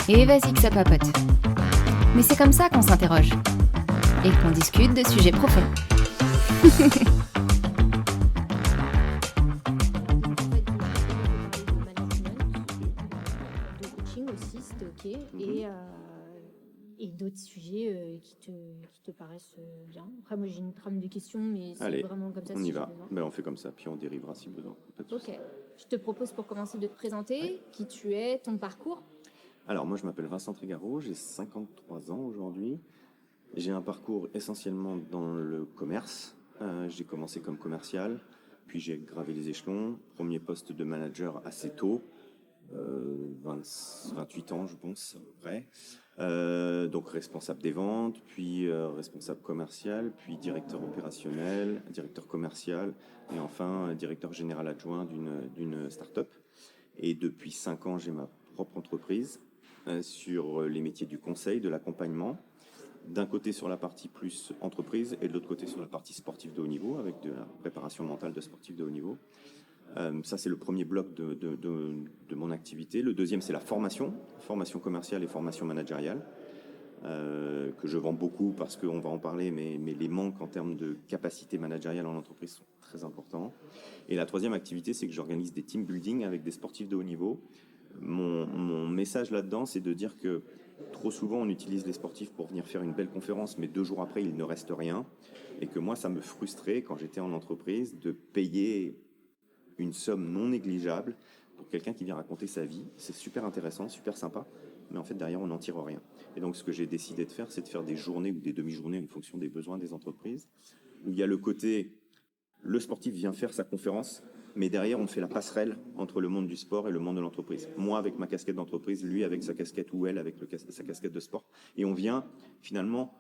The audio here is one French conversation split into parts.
Et vas-y que ça papote. Mais c'est comme ça qu'on s'interroge. Et qu'on discute de sujets profonds. De coaching aussi, c'était OK. Et d'autres sujets qui te paraissent bien. Après, moi, j'ai une trame de questions, mais c'est Allez, vraiment comme ça. on si y j'ai va. besoin. Ben, on fait comme ça, puis on dérivera si besoin. Pas de souci. OK. Je te propose pour commencer de te présenter qui tu es, ton parcours. Alors, moi, je m'appelle Vincent Trigaro, j'ai 53 ans aujourd'hui. J'ai un parcours essentiellement dans le commerce. J'ai commencé comme commercial, puis j'ai gravé les échelons. Premier poste de manager assez tôt, 28 ans, je pense, à peu près. Donc responsable des ventes, puis responsable commercial, puis directeur opérationnel, directeur commercial, et enfin directeur général adjoint d'une start-up. Et depuis 5 ans, j'ai ma propre entreprise sur les métiers du conseil, de l'accompagnement. D'un côté sur la partie plus entreprise et de l'autre côté sur la partie sportive de haut niveau, avec de la préparation mentale de sportifs de haut niveau. Ça, c'est le premier bloc de mon activité. Le deuxième, c'est la formation commerciale et formation managériale, que je vends beaucoup parce qu'on va en parler, mais les manques en termes de capacité managériale en entreprise sont très importants. Et la troisième activité, c'est que j'organise des team building avec des sportifs de haut niveau. Mon message là-dedans, c'est de dire que trop souvent, on utilise les sportifs pour venir faire une belle conférence, mais 2 jours après, il ne reste rien. Et que moi, ça me frustrait quand j'étais en entreprise de payer une somme non négligeable pour quelqu'un qui vient raconter sa vie. C'est super intéressant, super sympa, mais en fait, derrière, on n'en tire rien. Et donc, ce que j'ai décidé de faire, c'est de faire des journées ou des demi-journées en fonction des besoins des entreprises, où il y a le côté, le sportif vient faire sa conférence, mais derrière, on fait la passerelle entre le monde du sport et le monde de l'entreprise. Moi, avec ma casquette d'entreprise, lui avec sa casquette, ou elle avec sa casquette de sport. Et on vient finalement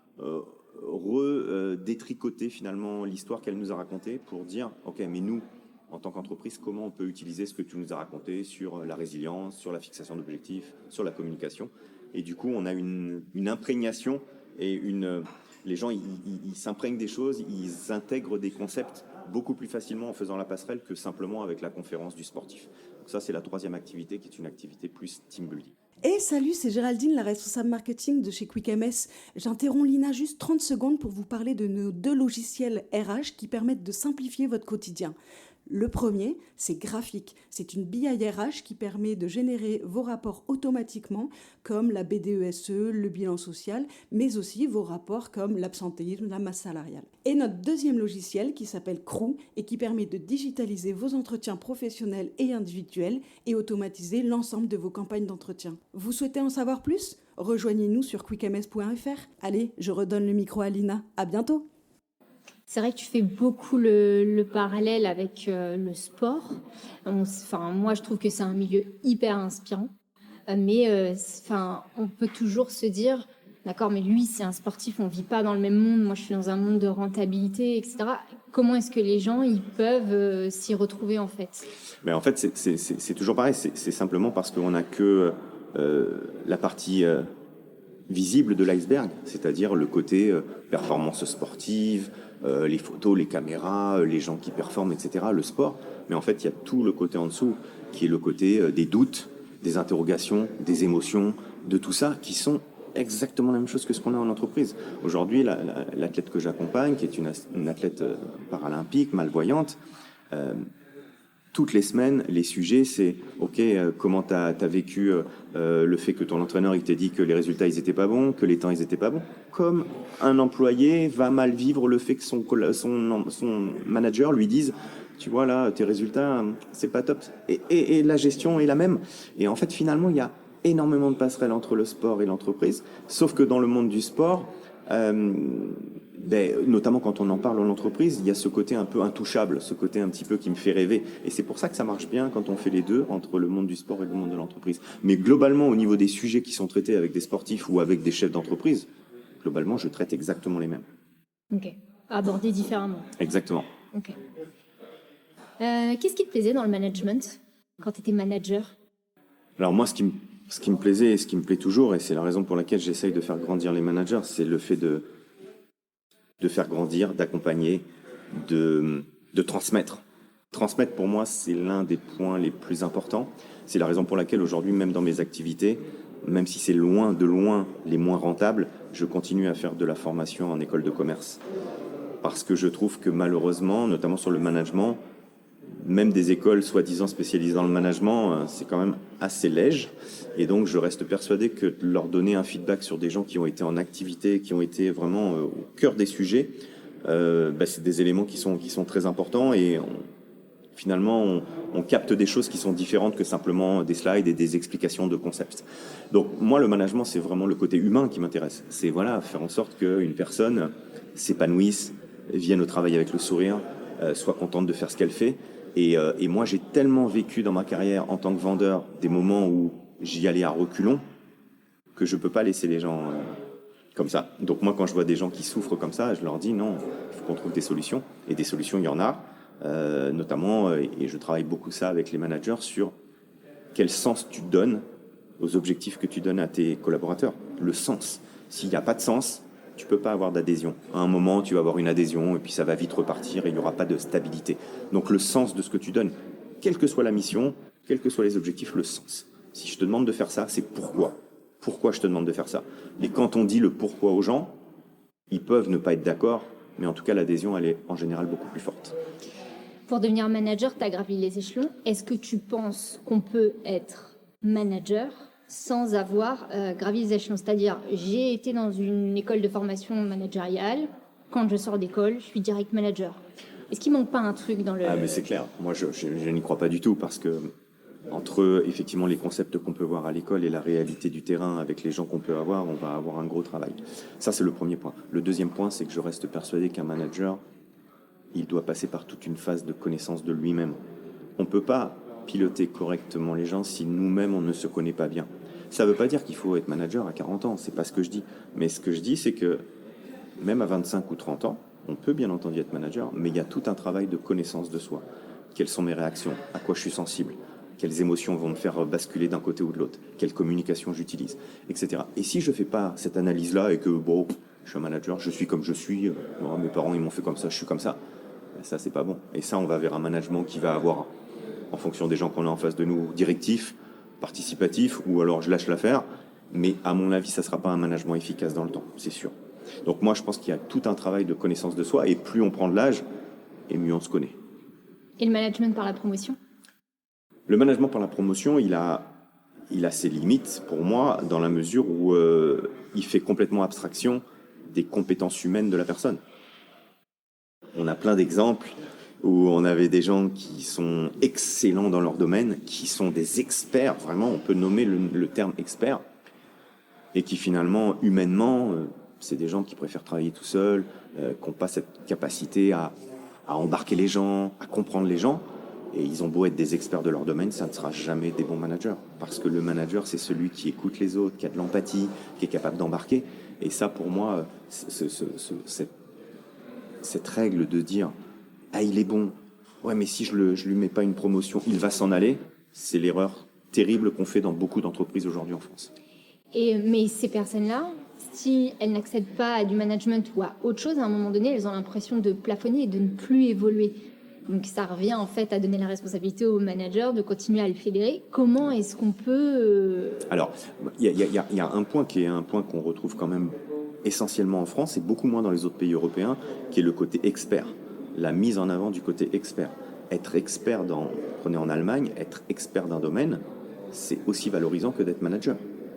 détricoter finalement l'histoire qu'elle nous a racontée pour dire, OK, mais nous, en tant qu'entreprise, comment on peut utiliser ce que tu nous as raconté sur la résilience, sur la fixation d'objectifs, sur la communication. Et du coup, on a une imprégnation et les gens, ils s'imprègnent des choses, ils intègrent des concepts beaucoup plus facilement en faisant la passerelle que simplement avec la conférence du sportif. Donc ça, c'est la troisième activité qui est une activité plus team building. Et salut, c'est Géraldine, la responsable marketing de chez QuickMS. J'interromps Lina juste 30 secondes pour vous parler de nos 2 logiciels RH qui permettent de simplifier votre quotidien. Le premier, c'est Graphique. C'est une BI RH qui permet de générer vos rapports automatiquement, comme la BDESE, le bilan social, mais aussi vos rapports comme l'absentéisme, la masse salariale. Et notre deuxième logiciel qui s'appelle Crew et qui permet de digitaliser vos entretiens professionnels et individuels et automatiser l'ensemble de vos campagnes d'entretien. Vous souhaitez en savoir plus ? Rejoignez-nous sur quickms.fr. Allez, je redonne le micro à Lina. À bientôt. C'est vrai que tu fais beaucoup le parallèle avec le sport. Moi, je trouve que c'est un milieu hyper inspirant. Mais on peut toujours se dire, d'accord, mais lui, c'est un sportif, on ne vit pas dans le même monde. Moi, je suis dans un monde de rentabilité, etc. Comment est-ce que les gens ils peuvent s'y retrouver, en fait ? Mais en fait, c'est toujours pareil. C'est simplement parce qu'on n'a que la partie visible de l'iceberg, c'est-à-dire le côté performance sportive, les photos, les caméras, les gens qui performent, etc., le sport. Mais en fait, il y a tout le côté en dessous, qui est le côté des doutes, des interrogations, des émotions, de tout ça, qui sont exactement la même chose que ce qu'on a en entreprise. Aujourd'hui, l'athlète que j'accompagne, qui est une athlète paralympique, malvoyante, toutes les semaines, les sujets, c'est OK, comment tu as vécu le fait que ton entraîneur il t'ait dit que les résultats ils étaient pas bons, que les temps ils étaient pas bons. Comme un employé va mal vivre le fait que son manager lui dise, tu vois là, tes résultats c'est pas top. Et la gestion est la même. Et en fait, finalement, il y a énormément de passerelles entre le sport et l'entreprise. Sauf que dans le monde du sport, notamment quand on en parle en entreprise, il y a ce côté un peu intouchable, ce côté un petit peu qui me fait rêver. Et c'est pour ça que ça marche bien quand on fait les deux, entre le monde du sport et le monde de l'entreprise. Mais globalement, au niveau des sujets qui sont traités avec des sportifs ou avec des chefs d'entreprise, globalement, je traite exactement les mêmes. Ok. Abordés différemment. Exactement. Ok. Qu'est-ce qui te plaisait dans le management quand tu étais manager ? Alors moi, ce qui me plaisait et ce qui me plaît toujours, et c'est la raison pour laquelle j'essaye de faire grandir les managers, c'est le fait de faire grandir, d'accompagner, de transmettre. Transmettre, pour moi, c'est l'un des points les plus importants. C'est la raison pour laquelle aujourd'hui, même dans mes activités, même si c'est loin de loin les moins rentables, je continue à faire de la formation en école de commerce. Parce que je trouve que malheureusement, notamment sur le management, même des écoles soi-disant spécialisées dans le management, c'est quand même assez léger. Et donc, je reste persuadé que leur donner un feedback sur des gens qui ont été en activité, qui ont été vraiment au cœur des sujets, c'est des éléments qui sont très importants et finalement, on capte des choses qui sont différentes que simplement des slides et des explications de concepts. Donc, moi, le management, c'est vraiment le côté humain qui m'intéresse. C'est faire en sorte qu'une personne s'épanouisse, vienne au travail avec le sourire, soit contente de faire ce qu'elle fait. Et moi, j'ai tellement vécu dans ma carrière en tant que vendeur des moments où j'y allais à reculons que je peux pas laisser les gens comme ça. Donc moi, quand je vois des gens qui souffrent comme ça, je leur dis non, il faut qu'on trouve des solutions. Et des solutions, il y en a. Notamment, et je travaille beaucoup ça avec les managers, sur quel sens tu donnes aux objectifs que tu donnes à tes collaborateurs. Le sens. S'il n'y a pas de sens, tu peux pas avoir d'adhésion. À un moment, tu vas avoir une adhésion et puis ça va vite repartir et il n'y aura pas de stabilité. Donc le sens de ce que tu donnes, quelle que soit la mission, quels que soient les objectifs, le sens. Si je te demande de faire ça, c'est pourquoi. Pourquoi je te demande de faire ça. Et quand on dit le pourquoi aux gens, ils peuvent ne pas être d'accord, mais en tout cas, l'adhésion, elle est en général beaucoup plus forte. Pour devenir manager, tu as gravi les échelons. Est-ce que tu penses qu'on peut être manager sans avoir gravi les échelons? C'est-à-dire, j'ai été dans une école de formation managériale. Quand je sors d'école, je suis direct manager. Est-ce qu'il manque pas un truc dans le... Ah, mais c'est clair. Moi, je n'y crois pas du tout parce que entre effectivement les concepts qu'on peut voir à l'école et la réalité du terrain avec les gens qu'on peut avoir, on va avoir un gros travail. Ça, c'est le premier point. Le deuxième point, c'est que je reste persuadé qu'un manager, il doit passer par toute une phase de connaissance de lui-même. On ne peut pas piloter correctement les gens si nous-mêmes, on ne se connaît pas bien. Ça ne veut pas dire qu'il faut être manager à 40 ans, c'est pas ce que je dis. Mais ce que je dis, c'est que même à 25 ou 30 ans, on peut bien entendu être manager, mais il y a tout un travail de connaissance de soi. Quelles sont mes réactions? À quoi je suis sensible? Quelles émotions vont me faire basculer d'un côté ou de l'autre? Quelle communication j'utilise? Etc. Et si je ne fais pas cette analyse-là et que, bon, je suis un manager, je suis comme je suis, mes parents ils m'ont fait comme ça, je suis comme ça, ça c'est pas bon. Et ça, on va vers un management qui va avoir, en fonction des gens qu'on a en face de nous, directif, participatif, ou alors je lâche l'affaire. Mais à mon avis, ça ne sera pas un management efficace dans le temps, c'est sûr. Donc moi, je pense qu'il y a tout un travail de connaissance de soi, et plus on prend de l'âge, et mieux on se connaît. Et le management par la promotion? Le management par la promotion, il a ses limites pour moi, dans la mesure où il fait complètement abstraction des compétences humaines de la personne. On a plein d'exemples où on avait des gens qui sont excellents dans leur domaine, qui sont des experts, vraiment, on peut nommer le terme expert, et qui finalement, humainement, c'est des gens qui préfèrent travailler tout seuls, qui n'ont pas cette capacité à embarquer les gens, à comprendre les gens. Et ils ont beau être des experts de leur domaine, ça ne sera jamais des bons managers. Parce que le manager, c'est celui qui écoute les autres, qui a de l'empathie, qui est capable d'embarquer. Et ça, pour moi, cette règle de dire « Ah, il est bon. Ouais, mais si je lui mets pas une promotion, il va s'en aller », c'est l'erreur terrible qu'on fait dans beaucoup d'entreprises aujourd'hui en France. Mais ces personnes-là, si elles n'accèdent pas à du management ou à autre chose, à un moment donné, elles ont l'impression de plafonner et de ne plus évoluer. Donc ça revient en fait à donner la responsabilité au manager de continuer à le fédérer. Comment est-ce qu'on peut... Alors, il y a un point qui est un point qu'on retrouve quand même essentiellement en France et beaucoup moins dans les autres pays européens, qui est le côté expert. La mise en avant du côté expert. Être expert prenez en Allemagne, être expert d'un domaine, c'est aussi valorisant que d'être manager.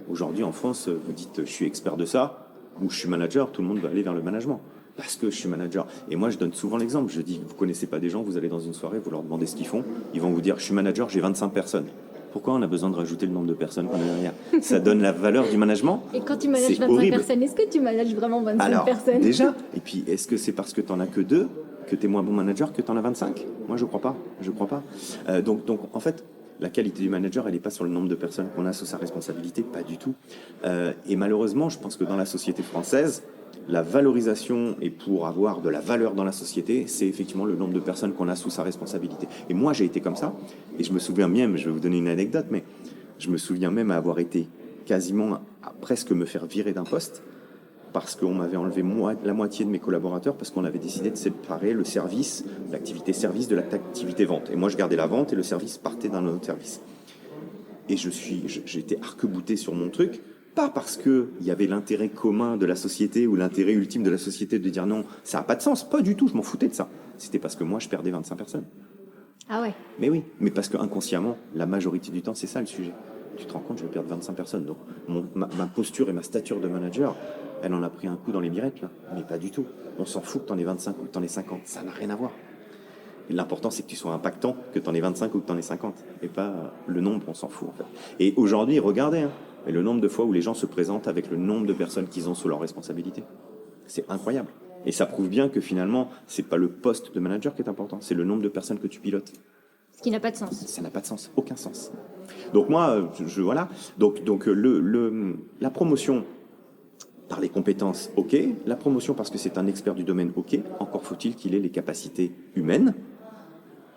Aujourd'hui en France, vous dites je suis expert de ça ou je suis manager, tout le monde va aller vers le management. Parce que je suis manager. Et moi, je donne souvent l'exemple. Je dis, vous connaissez pas des gens, vous allez dans une soirée, vous leur demandez ce qu'ils font. Ils vont vous dire, je suis manager, j'ai 25 personnes. Pourquoi on a besoin de rajouter le nombre de personnes qu'on a derrière? Ça donne la valeur du management. Et quand tu manages 25 horrible. personnes, est-ce que tu manages vraiment 25 Alors, personnes? Déjà. Et puis, est-ce que c'est parce que tu n'en as que 2 que tu es moins bon manager que tu en as 25? Moi, je crois pas. Je crois pas. Donc, en fait, la qualité du manager, elle n'est pas sur le nombre de personnes qu'on a sous sa responsabilité, pas du tout. Et malheureusement, je pense que dans la société française, la valorisation et pour avoir de la valeur dans la société, c'est effectivement le nombre de personnes qu'on a sous sa responsabilité. Et moi, j'ai été comme ça. Et je me souviens même, je vais vous donner une anecdote, mais je me souviens même avoir été quasiment à presque me faire virer d'un poste parce qu'on m'avait enlevé la moitié de mes collaborateurs parce qu'on avait décidé de séparer le service, l'activité service de l'activité vente. Et moi, je gardais la vente et le service partait d'un autre service. j'étais arc-bouté sur mon truc, pas parce qu'il y avait l'intérêt commun de la société ou l'intérêt ultime de la société de dire non, ça n'a pas de sens, pas du tout, je m'en foutais de ça. C'était parce que moi, je perdais 25 personnes. Ah ouais. Mais oui, mais parce que inconsciemment, la majorité du temps, c'est ça le sujet. Tu te rends compte, je vais perdre 25 personnes. Donc ma posture et ma stature de manager, elle en a pris un coup dans les mirettes, là. Mais pas du tout. On s'en fout que t'en aies 25 ou que t'en aies 50. Ça n'a rien à voir. L'important, c'est que tu sois impactant, que t'en aies 25 ou que t'en aies 50. Et pas le nombre, on s'en fout, en fait. Et aujourd'hui, regardez, hein, et le nombre de fois où les gens se présentent avec le nombre de personnes qu'ils ont sous leur responsabilité. C'est incroyable. Et ça prouve bien que finalement, c'est pas le poste de manager qui est important, c'est le nombre de personnes que tu pilotes. Ce qui n'a pas de sens. Ça n'a pas de sens, aucun sens. Donc moi, voilà. Donc la promotion par les compétences, ok. La promotion parce que c'est un expert du domaine, ok. Encore faut-il qu'il ait les capacités humaines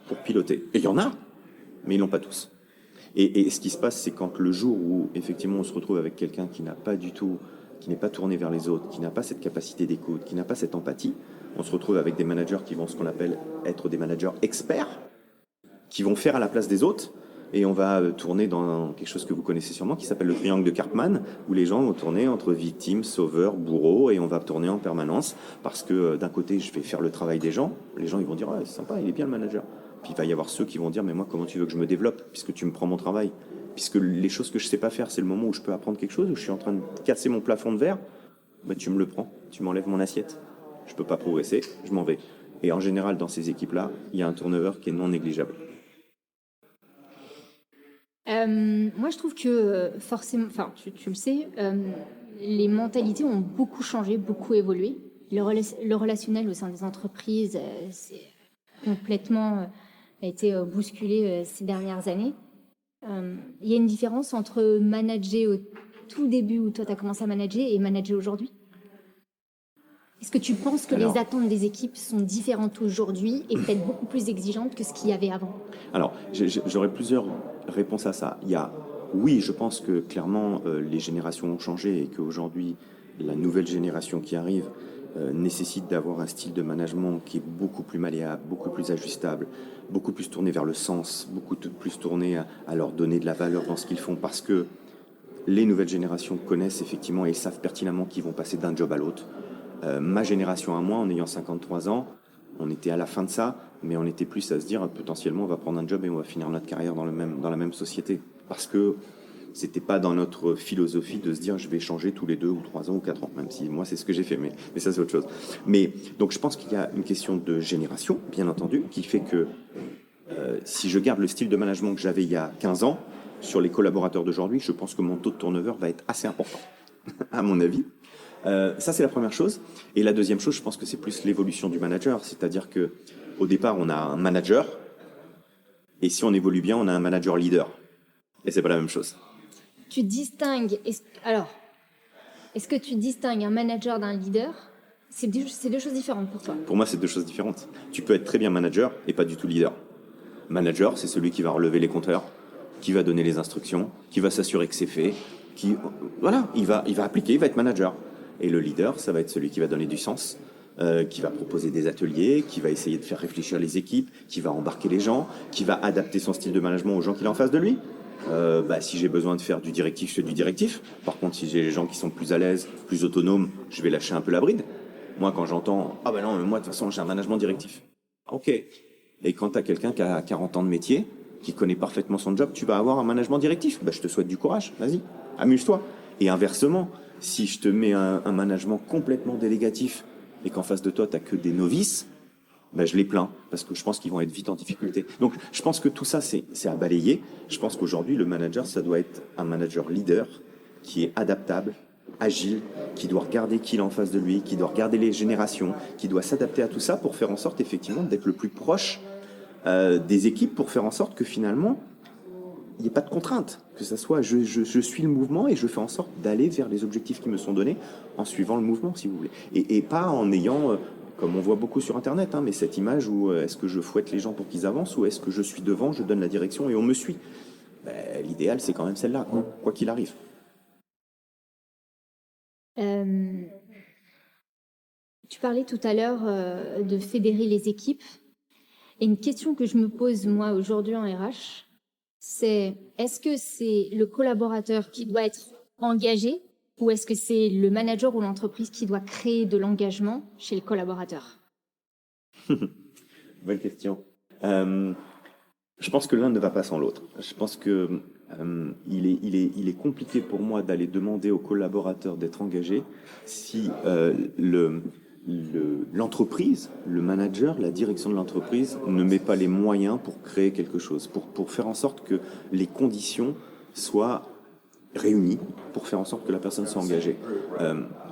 pour piloter. Et il y en a, mais ils l'ont pas tous. Et ce qui se passe, c'est quand le jour où effectivement on se retrouve avec quelqu'un qui n'a pas du tout, qui n'est pas tourné vers les autres, qui n'a pas cette capacité d'écoute, qui n'a pas cette empathie, on se retrouve avec des managers qui vont ce qu'on appelle être des managers experts, qui vont faire à la place des autres, et on va tourner dans quelque chose que vous connaissez sûrement, qui s'appelle le triangle de Karpman, où les gens vont tourner entre victimes, sauveurs, bourreaux, et on va tourner en permanence, parce que d'un côté, je vais faire le travail des gens, les gens ils vont dire « Ouais, c'est sympa, il est bien le manager ». Puis il va y avoir ceux qui vont dire « Mais moi, comment tu veux que je me développe, puisque tu me prends mon travail ?» Puisque les choses que je sais pas faire, c'est le moment où je peux apprendre quelque chose, où je suis en train de casser mon plafond de verre, bah, tu me le prends, tu m'enlèves mon assiette. Je peux pas progresser, je m'en vais. Et en général, dans ces équipes-là, il y a un turnover qui est non négligeable. Moi, je trouve que forcément, enfin, tu le sais, les mentalités ont beaucoup changé, beaucoup évolué. Le relationnel au sein des entreprises, c'est complètement a été bousculé ces dernières années. Il y a une différence entre manager au tout début où toi tu as commencé à manager et manager aujourd'hui. Est-ce que tu penses que les attentes des équipes sont différentes aujourd'hui et peut-être beaucoup plus exigeantes que ce qu'il y avait avant? Alors, j'aurais plusieurs réponses à ça. Oui, je pense que clairement les générations ont changé et qu'aujourd'hui la nouvelle génération qui arrive nécessite d'avoir un style de management qui est beaucoup plus malléable, beaucoup plus ajustable, beaucoup plus tourné vers le sens, beaucoup plus tourné à leur donner de la valeur dans ce qu'ils font, parce que les nouvelles générations connaissent effectivement et savent pertinemment qu'ils vont passer d'un job à l'autre. Ma génération à moi, en ayant 53 ans, on était à la fin de ça, mais on était plus à se dire potentiellement on va prendre un job et on va finir notre carrière dans la même société. Parce que c'était pas dans notre philosophie de se dire je vais changer tous les 2 ou 3 ans ou 4 ans, même si moi c'est ce que j'ai fait, mais ça c'est autre chose. Mais donc je pense qu'il y a une question de génération, bien entendu, qui fait que si je garde le style de management que j'avais il y a 15 ans, sur les collaborateurs d'aujourd'hui, je pense que mon taux de turnover va être assez important, à mon avis. Ça, c'est la première chose. Et la deuxième chose, je pense que c'est plus l'évolution du manager. C'est-à-dire que au départ, on a un manager. Et si on évolue bien, on a un manager leader. Et c'est pas la même chose. Tu distingues... Est-ce que tu distingues un manager d'un leader? C'est deux choses différentes pour toi. Pour moi, c'est deux choses différentes. Tu peux être très bien manager et pas du tout leader. Manager, c'est celui qui va relever les compteurs, qui va donner les instructions, qui va s'assurer que c'est fait, voilà, il va appliquer, il va être manager. Et le leader, ça va être celui qui va donner du sens, qui va proposer des ateliers, qui va essayer de faire réfléchir les équipes, qui va embarquer les gens, qui va adapter son style de management aux gens qu'il a en face de lui. Si j'ai besoin de faire du directif, je fais du directif. Par contre, si j'ai les gens qui sont plus à l'aise, plus autonomes, je vais lâcher un peu la bride. Moi, quand j'entends « Ah ben non, mais moi, de toute façon, j'ai un management directif. » Ok. Et quand tu as quelqu'un qui a 40 ans de métier, qui connaît parfaitement son job, tu vas avoir un management directif. Je te souhaite du courage, vas-y, amuse-toi. Et inversement, si je te mets un management complètement délégatif et qu'en face de toi, tu n'as que des novices, je les plains parce que je pense qu'ils vont être vite en difficulté. Donc, je pense que tout ça, c'est à balayer. Je pense qu'aujourd'hui, le manager, ça doit être un manager leader qui est adaptable, agile, qui doit regarder qui est en face de lui, qui doit regarder les générations, qui doit s'adapter à tout ça pour faire en sorte, effectivement, d'être le plus proche des équipes, pour faire en sorte que finalement, il n'y ait pas de contrainte, que ça soit je suis le mouvement et je fais en sorte d'aller vers les objectifs qui me sont donnés en suivant le mouvement, si vous voulez. Et pas en ayant, comme on voit beaucoup sur Internet, mais cette image où est-ce que je fouette les gens pour qu'ils avancent ou est-ce que je suis devant, je donne la direction et on me suit. L'idéal, c'est quand même celle-là, quoi qu'il arrive. Tu parlais tout à l'heure de fédérer les équipes. Et une question que je me pose, moi, aujourd'hui en RH, est-ce que c'est le collaborateur qui doit être engagé ou est-ce que c'est le manager ou l'entreprise qui doit créer de l'engagement chez le collaborateur? Bonne question. Je pense que l'un ne va pas sans l'autre. Je pense que il est compliqué pour moi d'aller demander aux collaborateurs d'être engagés si l'entreprise, le manager, la direction de l'entreprise ne met pas les moyens pour créer quelque chose, pour faire en sorte que les conditions soient réunies, pour faire en sorte que la personne soit engagée.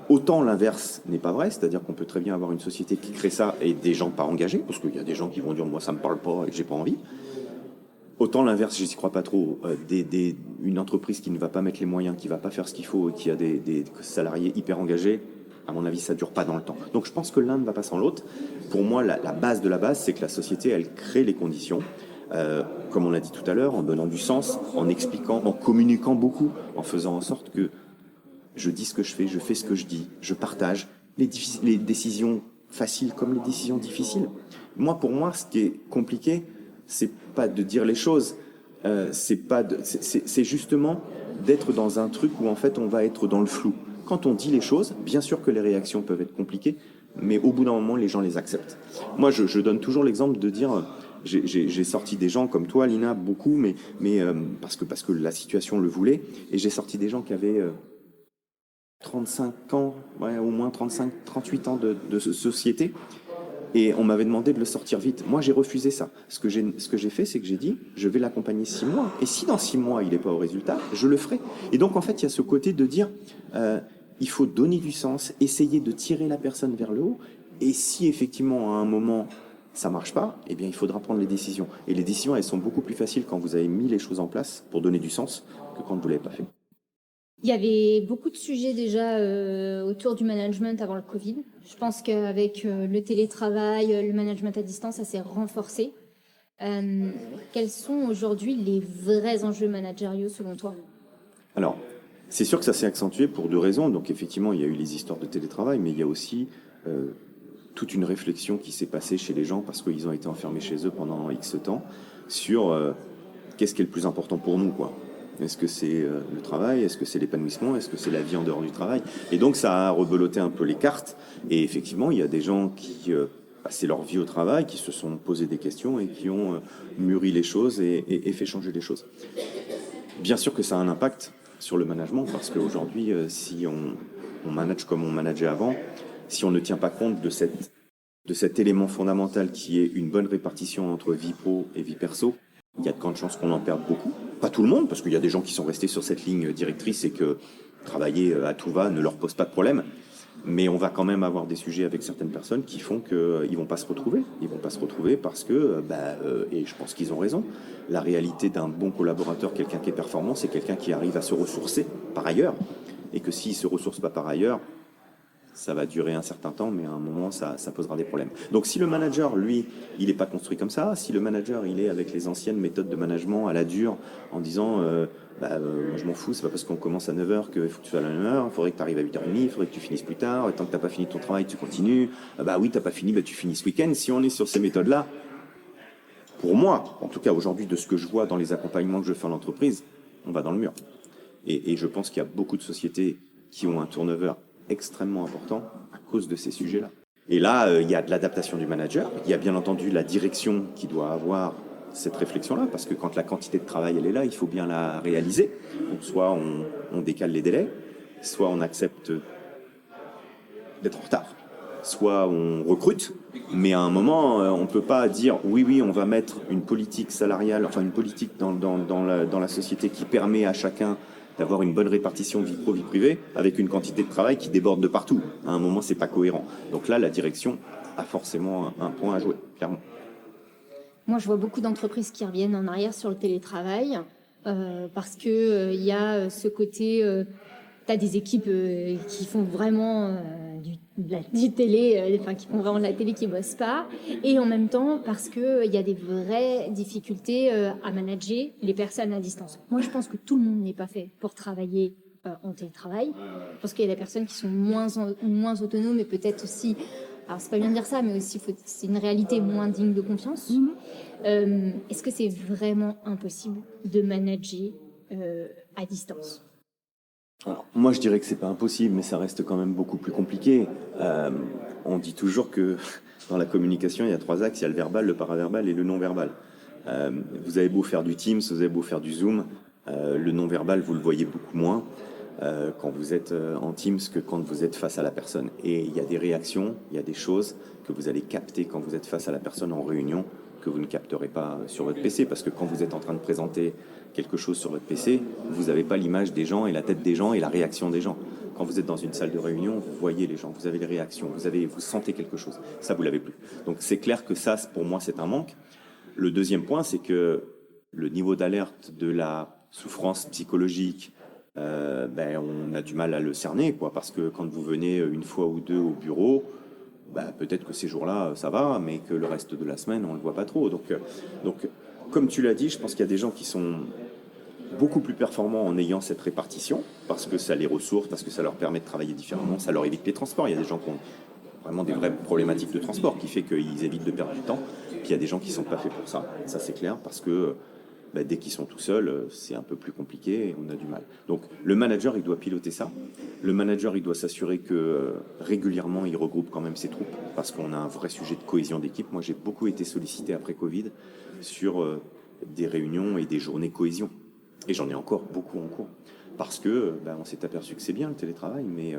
Autant l'inverse n'est pas vrai, c'est-à-dire qu'on peut très bien avoir une société qui crée ça et des gens pas engagés, parce qu'il y a des gens qui vont dire moi ça me parle pas et que j'ai pas envie. Autant l'inverse, je n'y crois pas trop. Une entreprise qui ne va pas mettre les moyens, qui ne va pas faire ce qu'il faut et qui a des salariés hyper engagés, à mon avis, ça ne dure pas dans le temps. Donc je pense que l'un ne va pas sans l'autre. Pour moi, la base de la base, c'est que la société, elle crée les conditions. Comme on l'a dit tout à l'heure, en donnant du sens, en expliquant, en communiquant beaucoup, en faisant en sorte que je dis ce que je fais ce que je dis, je partage les décisions faciles comme les décisions difficiles. Pour moi, ce qui est compliqué, c'est pas de dire les choses, c'est justement d'être dans un truc où en fait on va être dans le flou. Quand on dit les choses, bien sûr que les réactions peuvent être compliquées, mais au bout d'un moment, les gens les acceptent. Moi, je donne toujours l'exemple de dire, j'ai sorti des gens comme toi, Lina, beaucoup, mais parce que la situation le voulait, et j'ai sorti des gens qui avaient 35 ans, ouais, au moins 35, 38 ans de société. Et on m'avait demandé de le sortir vite. Moi, j'ai refusé ça. Ce que j'ai fait, c'est que j'ai dit, je vais l'accompagner 6 mois. Et si dans 6 mois, il n'est pas au résultat, je le ferai. Et donc, en fait, il y a ce côté de dire, il faut donner du sens, essayer de tirer la personne vers le haut. Et si effectivement, à un moment, ça marche pas, eh bien, il faudra prendre les décisions. Et les décisions, elles sont beaucoup plus faciles quand vous avez mis les choses en place pour donner du sens que quand vous ne l'avez pas fait. Il y avait beaucoup de sujets déjà autour du management avant le Covid. Je pense qu'avec le télétravail, le management à distance, ça s'est renforcé. Quels sont aujourd'hui les vrais enjeux managériaux selon toi? Alors, c'est sûr que ça s'est accentué pour 2 raisons. Donc effectivement, il y a eu les histoires de télétravail, mais il y a aussi toute une réflexion qui s'est passée chez les gens parce qu'ils ont été enfermés chez eux pendant X temps sur qu'est-ce qui est le plus important pour nous, quoi. Est-ce que c'est le travail? Est-ce que c'est l'épanouissement? Est-ce que c'est la vie en dehors du travail? Et donc, ça a rebeloté un peu les cartes. Et effectivement, il y a des gens qui passaient leur vie au travail, qui se sont posé des questions et qui ont mûri les choses et fait changer les choses. Bien sûr que ça a un impact sur le management, parce qu'aujourd'hui, si on manage comme on manageait avant, si on ne tient pas compte de cet élément fondamental qui est une bonne répartition entre vie pro et vie perso, il y a de grandes chances qu'on en perde beaucoup. Pas tout le monde, parce qu'il y a des gens qui sont restés sur cette ligne directrice et que travailler à tout va ne leur pose pas de problème. Mais on va quand même avoir des sujets avec certaines personnes qui font qu'ils vont pas se retrouver. Ils vont pas se retrouver parce que, et je pense qu'ils ont raison, la réalité d'un bon collaborateur, quelqu'un qui est performant, c'est quelqu'un qui arrive à se ressourcer par ailleurs. Et que s'il se ressource pas par ailleurs, ça va durer un certain temps, mais à un moment, ça posera des problèmes. Donc si le manager, lui, il n'est pas construit comme ça, si le manager, il est avec les anciennes méthodes de management à la dure, en disant, moi je m'en fous, c'est pas parce qu'on commence à 9h qu'il faut que tu sois à la 9h, il faudrait que tu arrives à 8h30, il faudrait que tu finisses plus tard, tant que tu n'as pas fini ton travail, tu continues, oui, tu n'as pas fini, tu finis ce week-end. Si on est sur ces méthodes-là, pour moi, en tout cas aujourd'hui, de ce que je vois dans les accompagnements que je fais en entreprise, on va dans le mur. Et je pense qu'il y a beaucoup de sociétés qui ont un turnover extrêmement important à cause de ces sujets-là. Et là, il y a de l'adaptation du manager, il y a bien entendu la direction qui doit avoir cette réflexion-là, parce que quand la quantité de travail elle est là, il faut bien la réaliser. Donc soit on décale les délais, soit on accepte d'être en retard, soit on recrute, mais à un moment, on ne peut pas dire oui, on va mettre une politique salariale, enfin une politique dans la société qui permet à chacun d'avoir une bonne répartition vie pro, vie privée, avec une quantité de travail qui déborde de partout. À un moment, c'est pas cohérent. Donc là, la direction a forcément un point à jouer, clairement. Moi, je vois beaucoup d'entreprises qui reviennent en arrière sur le télétravail parce que y a ce côté... tu as des équipes qui font vraiment du télé, qui font vraiment de la télé, qui ne bossent pas. Et en même temps, parce qu'il y a des vraies difficultés à manager les personnes à distance. Moi, je pense que tout le monde n'est pas fait pour travailler en télétravail. Parce qu'il y a des personnes qui sont moins autonomes et peut-être aussi alors c'est pas bien de dire ça, mais aussi c'est une réalité moins digne de confiance. Est-ce que c'est vraiment impossible de manager à distance? Alors, moi, je dirais que c'est pas impossible, mais ça reste quand même beaucoup plus compliqué. On dit toujours que dans la communication, il y a 3 axes, il y a le verbal, le paraverbal et le non-verbal. Vous avez beau faire du Teams, vous avez beau faire du Zoom, le non-verbal, vous le voyez beaucoup moins quand vous êtes en Teams que quand vous êtes face à la personne. Et il y a des réactions, il y a des choses que vous allez capter quand vous êtes face à la personne en réunion que vous ne capterez pas sur votre PC, parce que quand vous êtes en train de présenter quelque chose sur votre PC, vous n'avez pas l'image des gens et la tête des gens et la réaction des gens. Quand vous êtes dans une salle de réunion, vous voyez les gens, vous avez les réactions, vous sentez quelque chose. Ça, vous l'avez plus. Donc c'est clair que ça, pour moi, c'est un manque. Le deuxième point, c'est que le niveau d'alerte de la souffrance psychologique, on a du mal à le cerner, quoi, parce que quand vous venez une fois ou deux au bureau, peut-être que ces jours-là, ça va, mais que le reste de la semaine, on ne le voit pas trop. Donc, comme tu l'as dit, je pense qu'il y a des gens qui sont beaucoup plus performants en ayant cette répartition, parce que ça les ressource, parce que ça leur permet de travailler différemment, ça leur évite les transports. Il y a des gens qui ont vraiment des vraies problématiques de transport qui fait qu'ils évitent de perdre du temps. Puis il y a des gens qui ne sont pas faits pour ça. Ça, c'est clair, parce que dès qu'ils sont tout seuls, c'est un peu plus compliqué et on a du mal. Donc le manager, il doit piloter ça. Le manager, il doit s'assurer que régulièrement, il regroupe quand même ses troupes, parce qu'on a un vrai sujet de cohésion d'équipe. Moi, j'ai beaucoup été sollicité après Covid sur des réunions et des journées cohésion. Et j'en ai encore beaucoup en cours. Parce que on s'est aperçu que c'est bien le télétravail, mais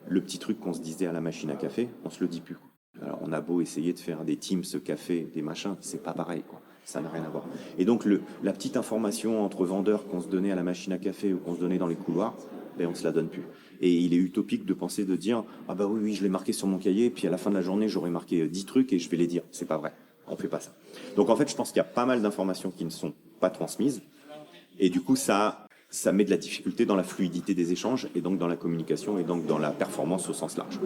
le petit truc qu'on se disait à la machine à café, on se le dit plus. Alors on a beau essayer de faire des Teams, café, des machins, c'est pas pareil, quoi. Ça n'a rien à voir. Et donc la petite information entre vendeurs qu'on se donnait à la machine à café ou qu'on se donnait dans les couloirs, on se la donne plus. Et il est utopique de penser de dire ah bah oui, je l'ai marqué sur mon cahier, puis à la fin de la journée j'aurai marqué 10 trucs et je vais les dire. C'est pas vrai. On fait pas ça. Donc en fait, je pense qu'il y a pas mal d'informations qui ne sont pas transmises. Et du coup, ça met de la difficulté dans la fluidité des échanges et donc dans la communication et donc dans la performance au sens large.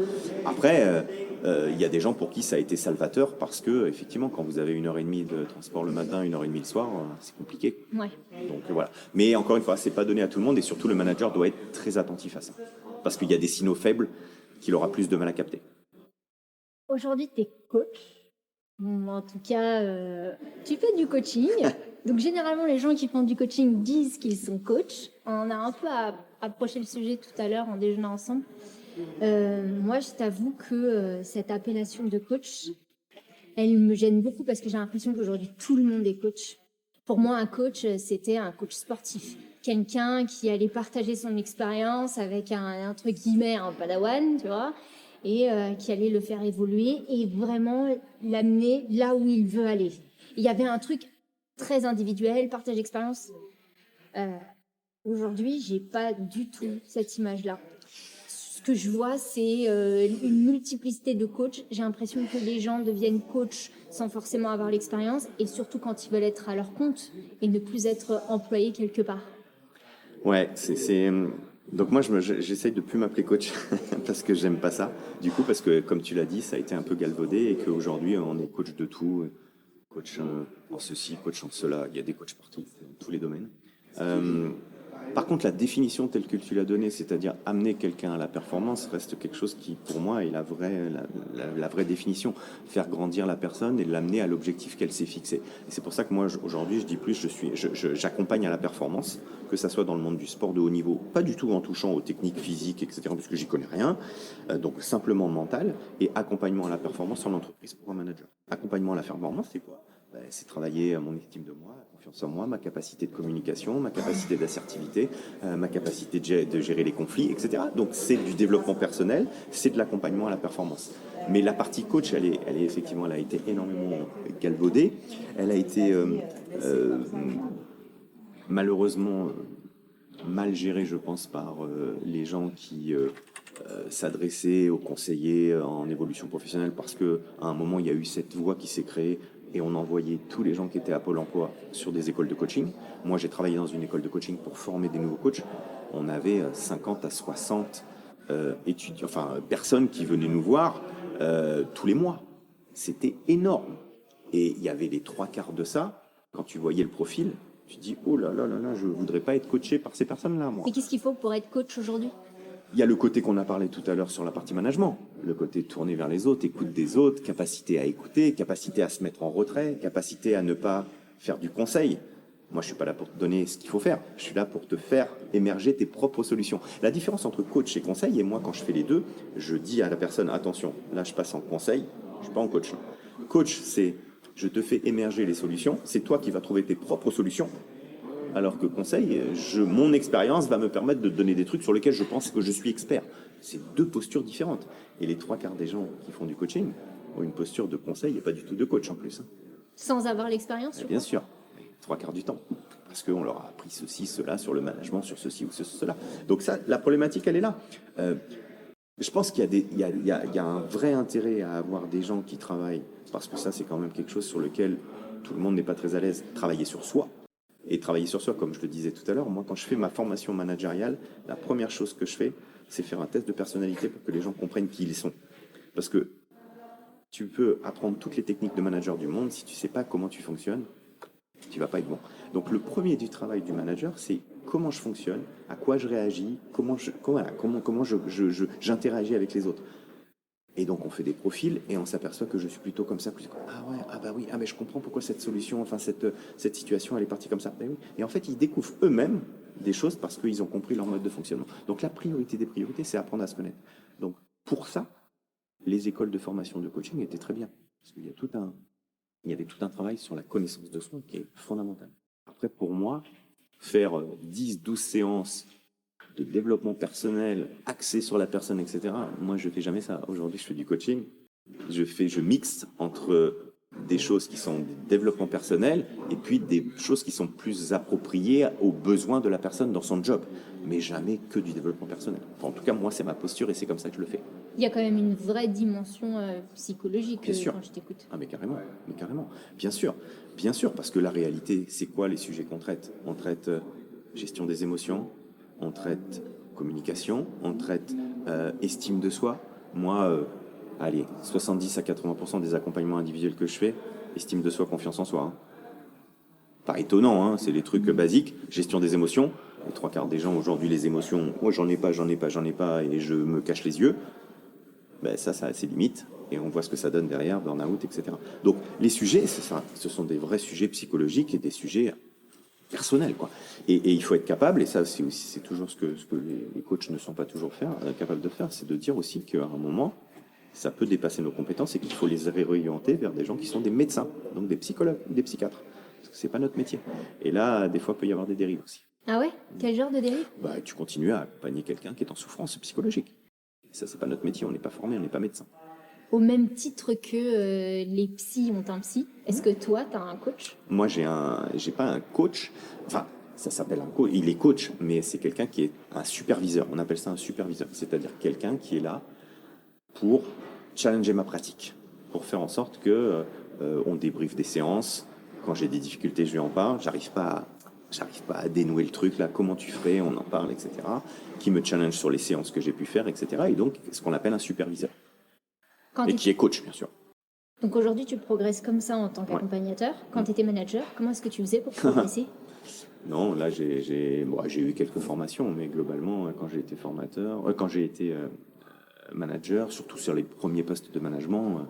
Après, il y a des gens pour qui ça a été salvateur parce que, effectivement, quand vous avez 1h30 de transport le matin, 1h30 le soir, c'est compliqué. Ouais. Donc voilà. Mais encore une fois, c'est pas donné à tout le monde et surtout le manager doit être très attentif à ça. Parce qu'il y a des signaux faibles qu'il aura plus de mal à capter. Aujourd'hui, tu es coach. En tout cas, tu fais du coaching. Donc, généralement, les gens qui font du coaching disent qu'ils sont coachs. On a un peu approché le sujet tout à l'heure en déjeunant ensemble. Moi, je t'avoue que cette appellation de coach, elle me gêne beaucoup parce que j'ai l'impression qu'aujourd'hui, tout le monde est coach. Pour moi, un coach, c'était un coach sportif. Quelqu'un qui allait partager son expérience avec entre guillemets, un padawan, tu vois, et qui allait le faire évoluer et vraiment l'amener là où il veut aller. Il y avait un truc très individuel, partage d'expérience. Aujourd'hui, j'ai pas du tout cette image-là. Ce que je vois, c'est une multiplicité de coachs. J'ai l'impression que les gens deviennent coachs sans forcément avoir l'expérience et surtout quand ils veulent être à leur compte et ne plus être employés quelque part. Ouais, donc moi, j'essaye de plus m'appeler coach parce que j'aime pas ça. Du coup, parce que comme tu l'as dit, ça a été un peu galvaudé et qu'aujourd'hui, on est coach de tout. Coach en ceci, coach en cela. Il y a des coachs partout, dans tous les domaines. Par contre, la définition telle que tu l'as donnée, c'est-à-dire amener quelqu'un à la performance, reste quelque chose qui, pour moi, est la vraie définition. Faire grandir la personne et l'amener à l'objectif qu'elle s'est fixé. Et c'est pour ça que moi, aujourd'hui, je dis plus, j'accompagne à la performance, que ça soit dans le monde du sport de haut niveau, pas du tout en touchant aux techniques physiques, etc., parce que j'y connais rien, donc simplement mental, et accompagnement à la performance en entreprise pour un manager. Accompagnement à la performance, c'est quoi ? C'est travailler mon estime de moi, la confiance en moi, ma capacité de communication, ma capacité d'assertivité, ma capacité de gérer les conflits, etc. Donc c'est du développement personnel, c'est de l'accompagnement à la performance. Mais la partie coach, elle est effectivement, elle a été énormément galvaudée. Elle a été malheureusement mal gérée, je pense, par les gens qui s'adressaient aux conseillers en évolution professionnelle, parce qu'à un moment, il y a eu cette voie qui s'est créée. Et on envoyait tous les gens qui étaient à Pôle emploi sur des écoles de coaching. Moi, j'ai travaillé dans une école de coaching pour former des nouveaux coachs. On avait 50 à 60 personnes qui venaient nous voir tous les mois. C'était énorme. Et il y avait les 3/4 de ça. Quand tu voyais le profil, tu te dis « Oh là là là là, je ne voudrais pas être coaché par ces personnes-là, moi. » Mais qu'est-ce qu'il faut pour être coach aujourd'hui ? Il y a le côté qu'on a parlé tout à l'heure sur la partie management, le côté tourné vers les autres, écoute des autres, capacité à écouter, capacité à se mettre en retrait, capacité à ne pas faire du conseil. Moi, je suis pas là pour te donner ce qu'il faut faire. Je suis là pour te faire émerger tes propres solutions. La différence entre coach et conseil, et moi, quand je fais les deux, je dis à la personne, attention, là, je passe en conseil, je suis pas en coach. Coach, c'est je te fais émerger les solutions, c'est toi qui vas trouver tes propres solutions. Alors que conseil, mon expérience va me permettre de te donner des trucs sur lesquels je pense que je suis expert. C'est deux postures différentes. Et les 3/4 des gens qui font du coaching ont une posture de conseil et pas du tout de coach en plus. Sans avoir l'expérience, Bien sûr, 3/4 du temps. Parce qu'on leur a appris ceci, cela, sur le management, sur ceci ou cela. Donc ça, la problématique, elle est là. Je pense qu'il y a un vrai intérêt à avoir des gens qui travaillent, parce que ça, c'est quand même quelque chose sur lequel tout le monde n'est pas très à l'aise, travailler sur soi. Et travailler sur soi, comme je le disais tout à l'heure, moi, quand je fais ma formation managériale, la première chose que je fais, c'est faire un test de personnalité pour que les gens comprennent qui ils sont. Parce que tu peux apprendre toutes les techniques de manager du monde, si tu ne sais pas comment tu fonctionnes, tu ne vas pas être bon. Donc le premier du travail du manager, c'est comment je fonctionne, à quoi je réagis, comment j'interagis avec les autres. Et donc on fait des profils et on s'aperçoit que je suis plutôt comme ça, ah ouais, ah bah oui, ah mais je comprends pourquoi cette solution, enfin cette situation elle est partie comme ça. Ben oui. Et en fait ils découvrent eux-mêmes des choses parce qu'ils ont compris leur mode de fonctionnement. Donc la priorité des priorités, c'est apprendre à se connaître. Donc pour ça, les écoles de formation de coaching étaient très bien. Parce qu'il y avait tout un travail sur la connaissance de soi qui est fondamental. Après pour moi, faire 10, 12 séances de développement personnel axé sur la personne, etc. Moi, je fais jamais ça. Aujourd'hui, je fais du coaching. Je mixe entre des choses qui sont du développement personnel et puis des choses qui sont plus appropriées aux besoins de la personne dans son job. Mais jamais que du développement personnel. Enfin, en tout cas, moi, c'est ma posture et c'est comme ça que je le fais. Il y a quand même une vraie dimension psychologique quand je t'écoute. Ah, mais carrément. Bien sûr, parce que la réalité, c'est quoi les sujets qu'on traite ? On traite gestion des émotions, on traite communication, on traite estime de soi. Moi, 70 à 80% des accompagnements individuels que je fais, estime de soi, confiance en soi. Pas étonnant, hein, c'est les trucs basiques. Gestion des émotions. Les 3/4 des gens aujourd'hui, les émotions, moi j'en ai pas, et je me cache les yeux. Ben, ça a ses limites. Et on voit ce que ça donne derrière, burn-out, etc. Donc les sujets, c'est ça, ce sont des vrais sujets psychologiques et des sujets personnels, quoi. Et il faut être capable, et ça c'est toujours ce que les coachs ne sont pas toujours capables de faire, c'est de dire aussi qu'à un moment, ça peut dépasser nos compétences et qu'il faut les réorienter vers des gens qui sont des médecins, donc des psychologues, des psychiatres. Parce que c'est pas notre métier. Et là, des fois, il peut y avoir des dérives aussi. Ah ouais ? Quel genre de dérive ? Bah, tu continues à accompagner quelqu'un qui est en souffrance psychologique. Et ça, c'est pas notre métier, on n'est pas formé, on n'est pas médecin. Au même titre que les psys ont un psy, est-ce que toi, tu as un coach ? Moi, j'ai pas un coach. Enfin, ça s'appelle un coach. Il est coach, mais c'est quelqu'un qui est un superviseur. On appelle ça un superviseur. C'est-à-dire quelqu'un qui est là pour challenger ma pratique, pour faire en sorte que on débriefe des séances. Quand j'ai des difficultés, je lui en parle. J'arrive pas à dénouer le truc là. Comment tu ferais ? On en parle, etc. Qui me challenge sur les séances que j'ai pu faire, etc. Et donc, ce qu'on appelle un superviseur. Et qui est coach, bien sûr. Donc aujourd'hui, tu progresses comme ça en tant qu'accompagnateur. Quand tu étais manager, comment est-ce que tu faisais pour progresser ? Non, là, j'ai eu quelques formations, mais globalement, quand j'ai été manager, surtout sur les premiers postes de management,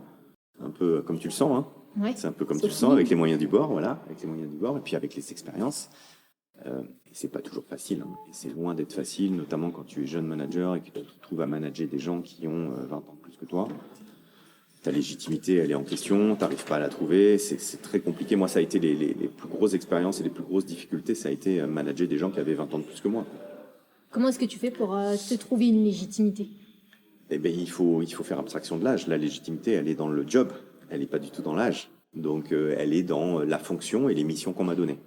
un peu comme tu le sens, hein. Ouais, c'est un peu comme tu le sens, avec les moyens du bord, voilà, avec les moyens du bord, et puis avec les expériences. C'est pas toujours facile, hein. Et c'est loin d'être facile, notamment quand tu es jeune manager et que tu te retrouves à manager des gens qui ont 20 ans plus que toi. Ta légitimité, elle est en question, t'arrives pas à la trouver, c'est très compliqué. Moi, ça a été les plus grosses expériences et les plus grosses difficultés, ça a été manager des gens qui avaient 20 ans de plus que moi. Comment est-ce que tu fais pour te trouver une légitimité ? Eh bien, il faut faire abstraction de l'âge. La légitimité, elle est dans le job, elle n'est pas du tout dans l'âge. Donc, elle est dans la fonction et les missions qu'on m'a données.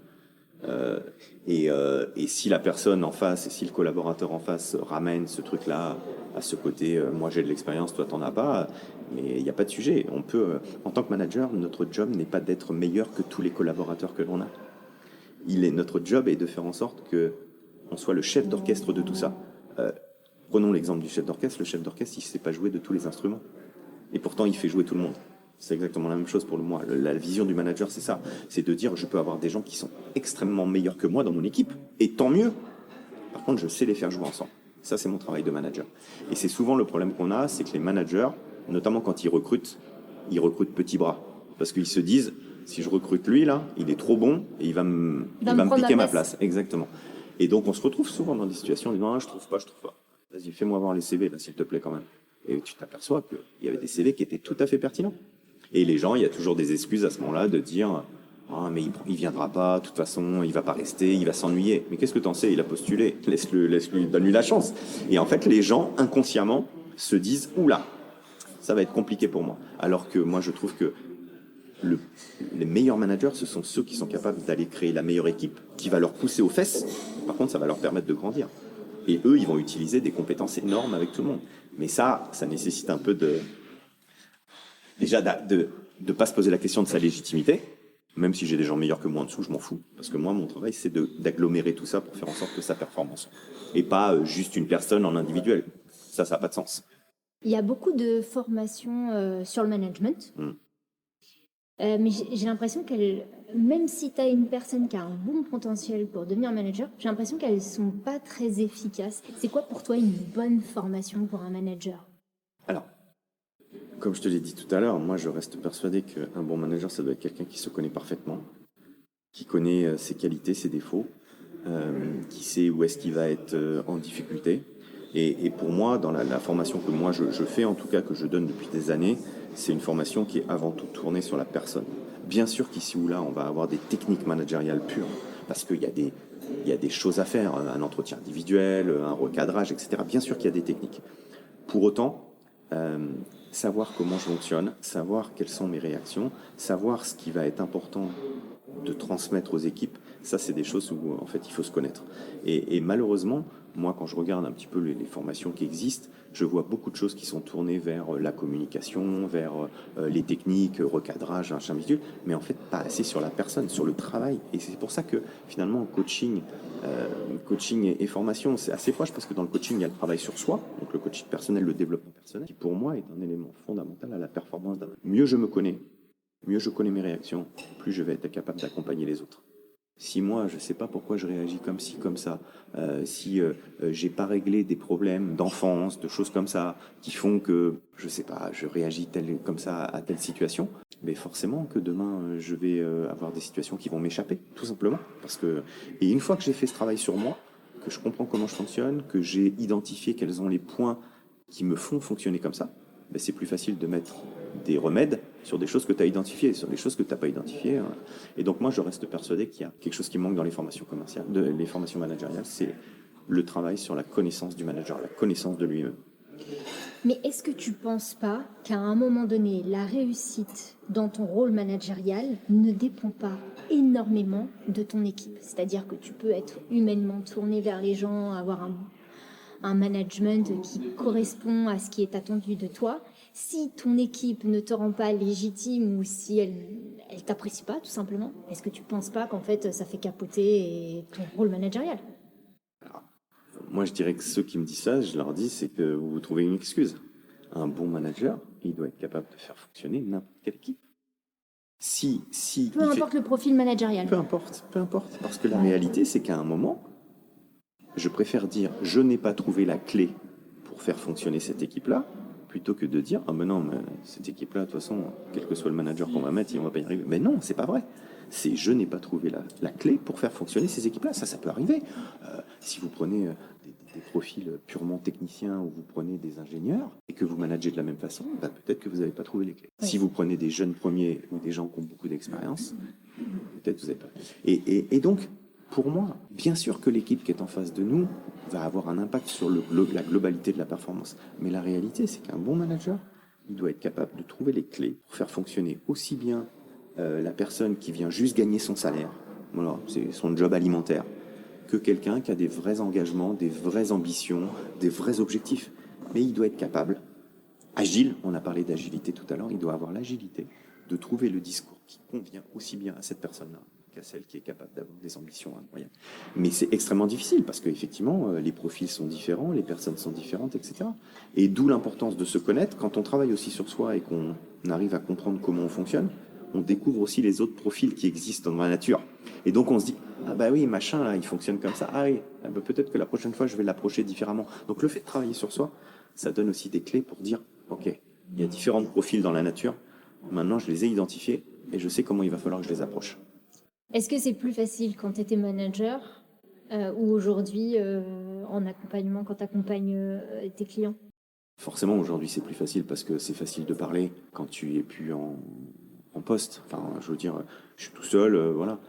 Et si la personne en face et si le collaborateur en face ramène ce truc-là à ce côté, moi j'ai de l'expérience, toi t'en as pas, mais il n'y a pas de sujet. On peut, en tant que manager, notre job n'est pas d'être meilleur que tous les collaborateurs que l'on a. Notre job est de faire en sorte que on soit le chef d'orchestre de tout ça. Prenons l'exemple du chef d'orchestre. Le chef d'orchestre, il ne sait pas jouer de tous les instruments. Et pourtant, il fait jouer tout le monde. C'est exactement la même chose pour moi. La vision du manager, c'est ça. C'est de dire, je peux avoir des gens qui sont extrêmement meilleurs que moi dans mon équipe. Et tant mieux. Par contre, je sais les faire jouer ensemble. Ça, c'est mon travail de manager. Et c'est souvent le problème qu'on a, c'est que les managers, notamment quand ils recrutent petits bras. Parce qu'ils se disent, si je recrute lui, là, il est trop bon et il va me piquer ma place. Exactement. Et donc, on se retrouve souvent dans des situations où on dit, non, je trouve pas. Vas-y, fais-moi voir les CV, là, s'il te plaît, quand même. Et tu t'aperçois qu'il y avait des CV qui étaient tout à fait pertinents. Et les gens, il y a toujours des excuses à ce moment-là de dire, ah, mais il viendra pas, de toute façon, il va pas rester, il va s'ennuyer. Mais qu'est-ce que t'en sais? Il a postulé. Donne-lui la chance. Et en fait, les gens, inconsciemment, se disent, oula, ça va être compliqué pour moi. Alors que moi, je trouve que les meilleurs managers, ce sont ceux qui sont capables d'aller créer la meilleure équipe, qui va leur pousser aux fesses. Par contre, ça va leur permettre de grandir. Et eux, ils vont utiliser des compétences énormes avec tout le monde. Mais ça nécessite un peu déjà de pas se poser la question de sa légitimité. Même si j'ai des gens meilleurs que moi en dessous, je m'en fous. Parce que moi, mon travail, c'est d'agglomérer tout ça pour faire en sorte que ça performe ensemble. Et pas juste une personne en individuel. Ça n'a pas de sens. Il y a beaucoup de formations sur le management. Mais j'ai l'impression même si tu as une personne qui a un bon potentiel pour devenir manager, j'ai l'impression qu'elles ne sont pas très efficaces. C'est quoi pour toi une bonne formation pour un manager? Alors, comme je te l'ai dit tout à l'heure, moi je reste persuadé qu'un bon manager, ça doit être quelqu'un qui se connaît parfaitement, qui connaît ses qualités, ses défauts, qui sait où est-ce qu'il va être en difficulté. Et pour moi, dans la formation que moi je fais, en tout cas que je donne depuis des années, c'est une formation qui est avant tout tournée sur la personne. Bien sûr qu'ici ou là, on va avoir des techniques managériales pures, parce qu'il y a des choses à faire, un entretien individuel, un recadrage, etc. Bien sûr qu'il y a des techniques. Pour autant, savoir comment je fonctionne, savoir quelles sont mes réactions, savoir ce qui va être important de transmettre aux équipes, ça c'est des choses où en fait il faut se connaître. Et malheureusement, moi quand je regarde un petit peu les formations qui existent, je vois beaucoup de choses qui sont tournées vers la communication, vers les techniques, recadrage, machin bidule, mais en fait pas assez sur la personne, sur le travail. Et c'est pour ça que finalement coaching et formation, c'est assez proche, parce que dans le coaching il y a le travail sur soi, donc le coaching personnel, le développement personnel, qui pour moi est un élément fondamental à la performance d'un. Mieux je me connais, mieux je connais mes réactions, plus je vais être capable d'accompagner les autres. Si moi, je ne sais pas pourquoi je réagis comme ci, comme ça, si j'ai pas réglé des problèmes d'enfance, de choses comme ça, qui font que, je sais pas, je réagis comme ça à telle situation, mais forcément que demain, je vais avoir des situations qui vont m'échapper, tout simplement. Et une fois que j'ai fait ce travail sur moi, que je comprends comment je fonctionne, que j'ai identifié quels sont les points qui me font fonctionner comme ça, ben c'est plus facile de mettre des remèdes sur des choses que tu as identifiées, sur des choses que tu n'as pas identifiées. Et donc moi, je reste persuadé qu'il y a quelque chose qui manque dans les formations commerciales, les formations managériales, c'est le travail sur la connaissance du manager, la connaissance de lui-même. Mais est-ce que tu ne penses pas qu'à un moment donné, la réussite dans ton rôle managérial ne dépend pas énormément de ton équipe? C'est-à-dire que tu peux être humainement tourné vers les gens, avoir un management qui correspond à ce qui est attendu de toi. Si ton équipe ne te rend pas légitime ou si elle t'apprécie pas, tout simplement, est-ce que tu penses pas qu'en fait ça fait capoter ton rôle managérial? Alors, moi, je dirais que ceux qui me disent ça, je leur dis, c'est que vous vous trouvez une excuse. Un bon manager, il doit être capable de faire fonctionner n'importe quelle équipe. Peu importe le profil managérial. Peu importe. Parce que la réalité, c'est qu'à un moment, je préfère dire, je n'ai pas trouvé la clé pour faire fonctionner cette équipe-là, plutôt que de dire, ah mais non, mais cette équipe-là, de toute façon, quel que soit le manager qu'on va mettre, on va pas y arriver. Mais non, c'est pas vrai. C'est je n'ai pas trouvé la clé pour faire fonctionner ces équipes-là. Ça peut arriver. Si vous prenez des profils purement techniciens ou vous prenez des ingénieurs et que vous managez de la même façon, bah, peut-être que vous n'avez pas trouvé les clés. Oui. Si vous prenez des jeunes premiers ou des gens qui ont beaucoup d'expérience, peut-être que vous n'avez pas. Et donc, pour moi, bien sûr que l'équipe qui est en face de nous va avoir un impact sur la globalité de la performance. Mais la réalité, c'est qu'un bon manager, il doit être capable de trouver les clés pour faire fonctionner aussi bien la personne qui vient juste gagner son salaire, voilà, c'est son job alimentaire, que quelqu'un qui a des vrais engagements, des vraies ambitions, des vrais objectifs. Mais il doit être capable, agile, on a parlé d'agilité tout à l'heure, il doit avoir l'agilité de trouver le discours qui convient aussi bien à cette personne-là qu'à celle qui est capable d'avoir des ambitions incroyables. Mais c'est extrêmement difficile parce qu'effectivement, les profils sont différents, les personnes sont différentes, etc. Et d'où l'importance de se connaître. Quand on travaille aussi sur soi et qu'on arrive à comprendre comment on fonctionne, on découvre aussi les autres profils qui existent dans la nature. Et donc on se dit, Ah bah oui, machin, là, il fonctionne comme ça. Ah oui, ah bah peut-être que la prochaine fois, je vais l'approcher différemment. Donc le fait de travailler sur soi, ça donne aussi des clés pour dire, OK, il y a différents profils dans la nature. Maintenant, je les ai identifiés et je sais comment il va falloir que je les approche. Est-ce que c'est plus facile quand tu étais manager ou aujourd'hui en accompagnement, quand tu accompagnes tes clients? Forcément, aujourd'hui, c'est plus facile parce que c'est facile de parler quand tu es plus en poste. Enfin, je veux dire, je suis tout seul, voilà.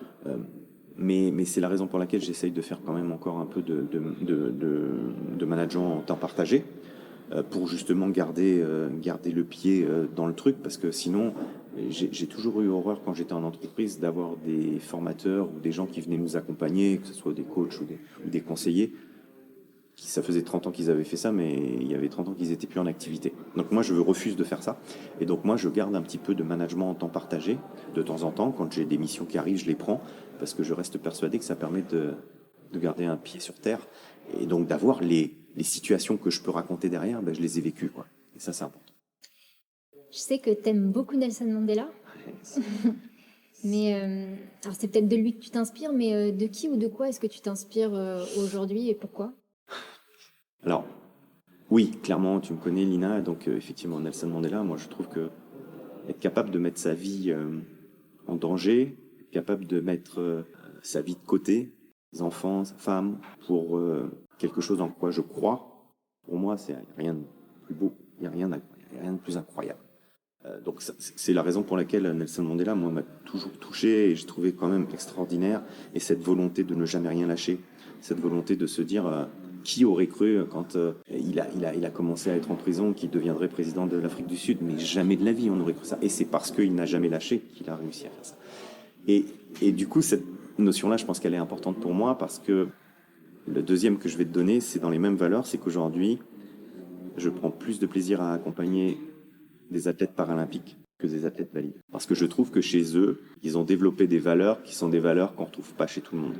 Mais c'est la raison pour laquelle j'essaye de faire quand même encore un peu de management en temps partagé pour justement garder le pied dans le truc parce que sinon, j'ai toujours eu horreur quand j'étais en entreprise d'avoir des formateurs ou des gens qui venaient nous accompagner, que ce soit des coachs ou des conseillers, ça faisait 30 ans qu'ils avaient fait ça, mais il y avait 30 ans qu'ils étaient plus en activité. Donc moi, je refuse de faire ça. Et donc moi, je garde un petit peu de management en temps partagé, de temps en temps. Quand j'ai des missions qui arrivent, je les prends, parce que je reste persuadé que ça permet de garder un pied sur terre, et donc d'avoir les situations que je peux raconter derrière, ben, je les ai vécues, quoi. Et ça, c'est important. Je sais que tu aimes beaucoup Nelson Mandela, mais alors c'est peut-être de lui que tu t'inspires, mais de qui ou de quoi est-ce que tu t'inspires aujourd'hui et pourquoi? Alors, oui, clairement, tu me connais, Lina, donc effectivement, Nelson Mandela, moi, je trouve que être capable de mettre sa vie en danger, être capable de mettre sa vie de côté, ses enfants, sa femme, pour quelque chose en quoi je crois, pour moi, c'est rien de plus beau, il n'y a rien de plus incroyable. Donc c'est la raison pour laquelle Nelson Mandela, moi, m'a toujours touché et j'ai trouvé quand même extraordinaire. Et cette volonté de ne jamais rien lâcher, cette volonté de se dire qui aurait cru quand il a commencé à être en prison qu'il deviendrait président de l'Afrique du Sud, mais jamais de la vie on aurait cru ça. Et c'est parce qu'il n'a jamais lâché qu'il a réussi à faire ça. Et du coup, cette notion-là, je pense qu'elle est importante pour moi parce que le deuxième que je vais te donner, c'est dans les mêmes valeurs, c'est qu'aujourd'hui, je prends plus de plaisir à accompagner des athlètes paralympiques que des athlètes valides. Parce que je trouve que chez eux, ils ont développé des valeurs qui sont des valeurs qu'on ne retrouve pas chez tout le monde.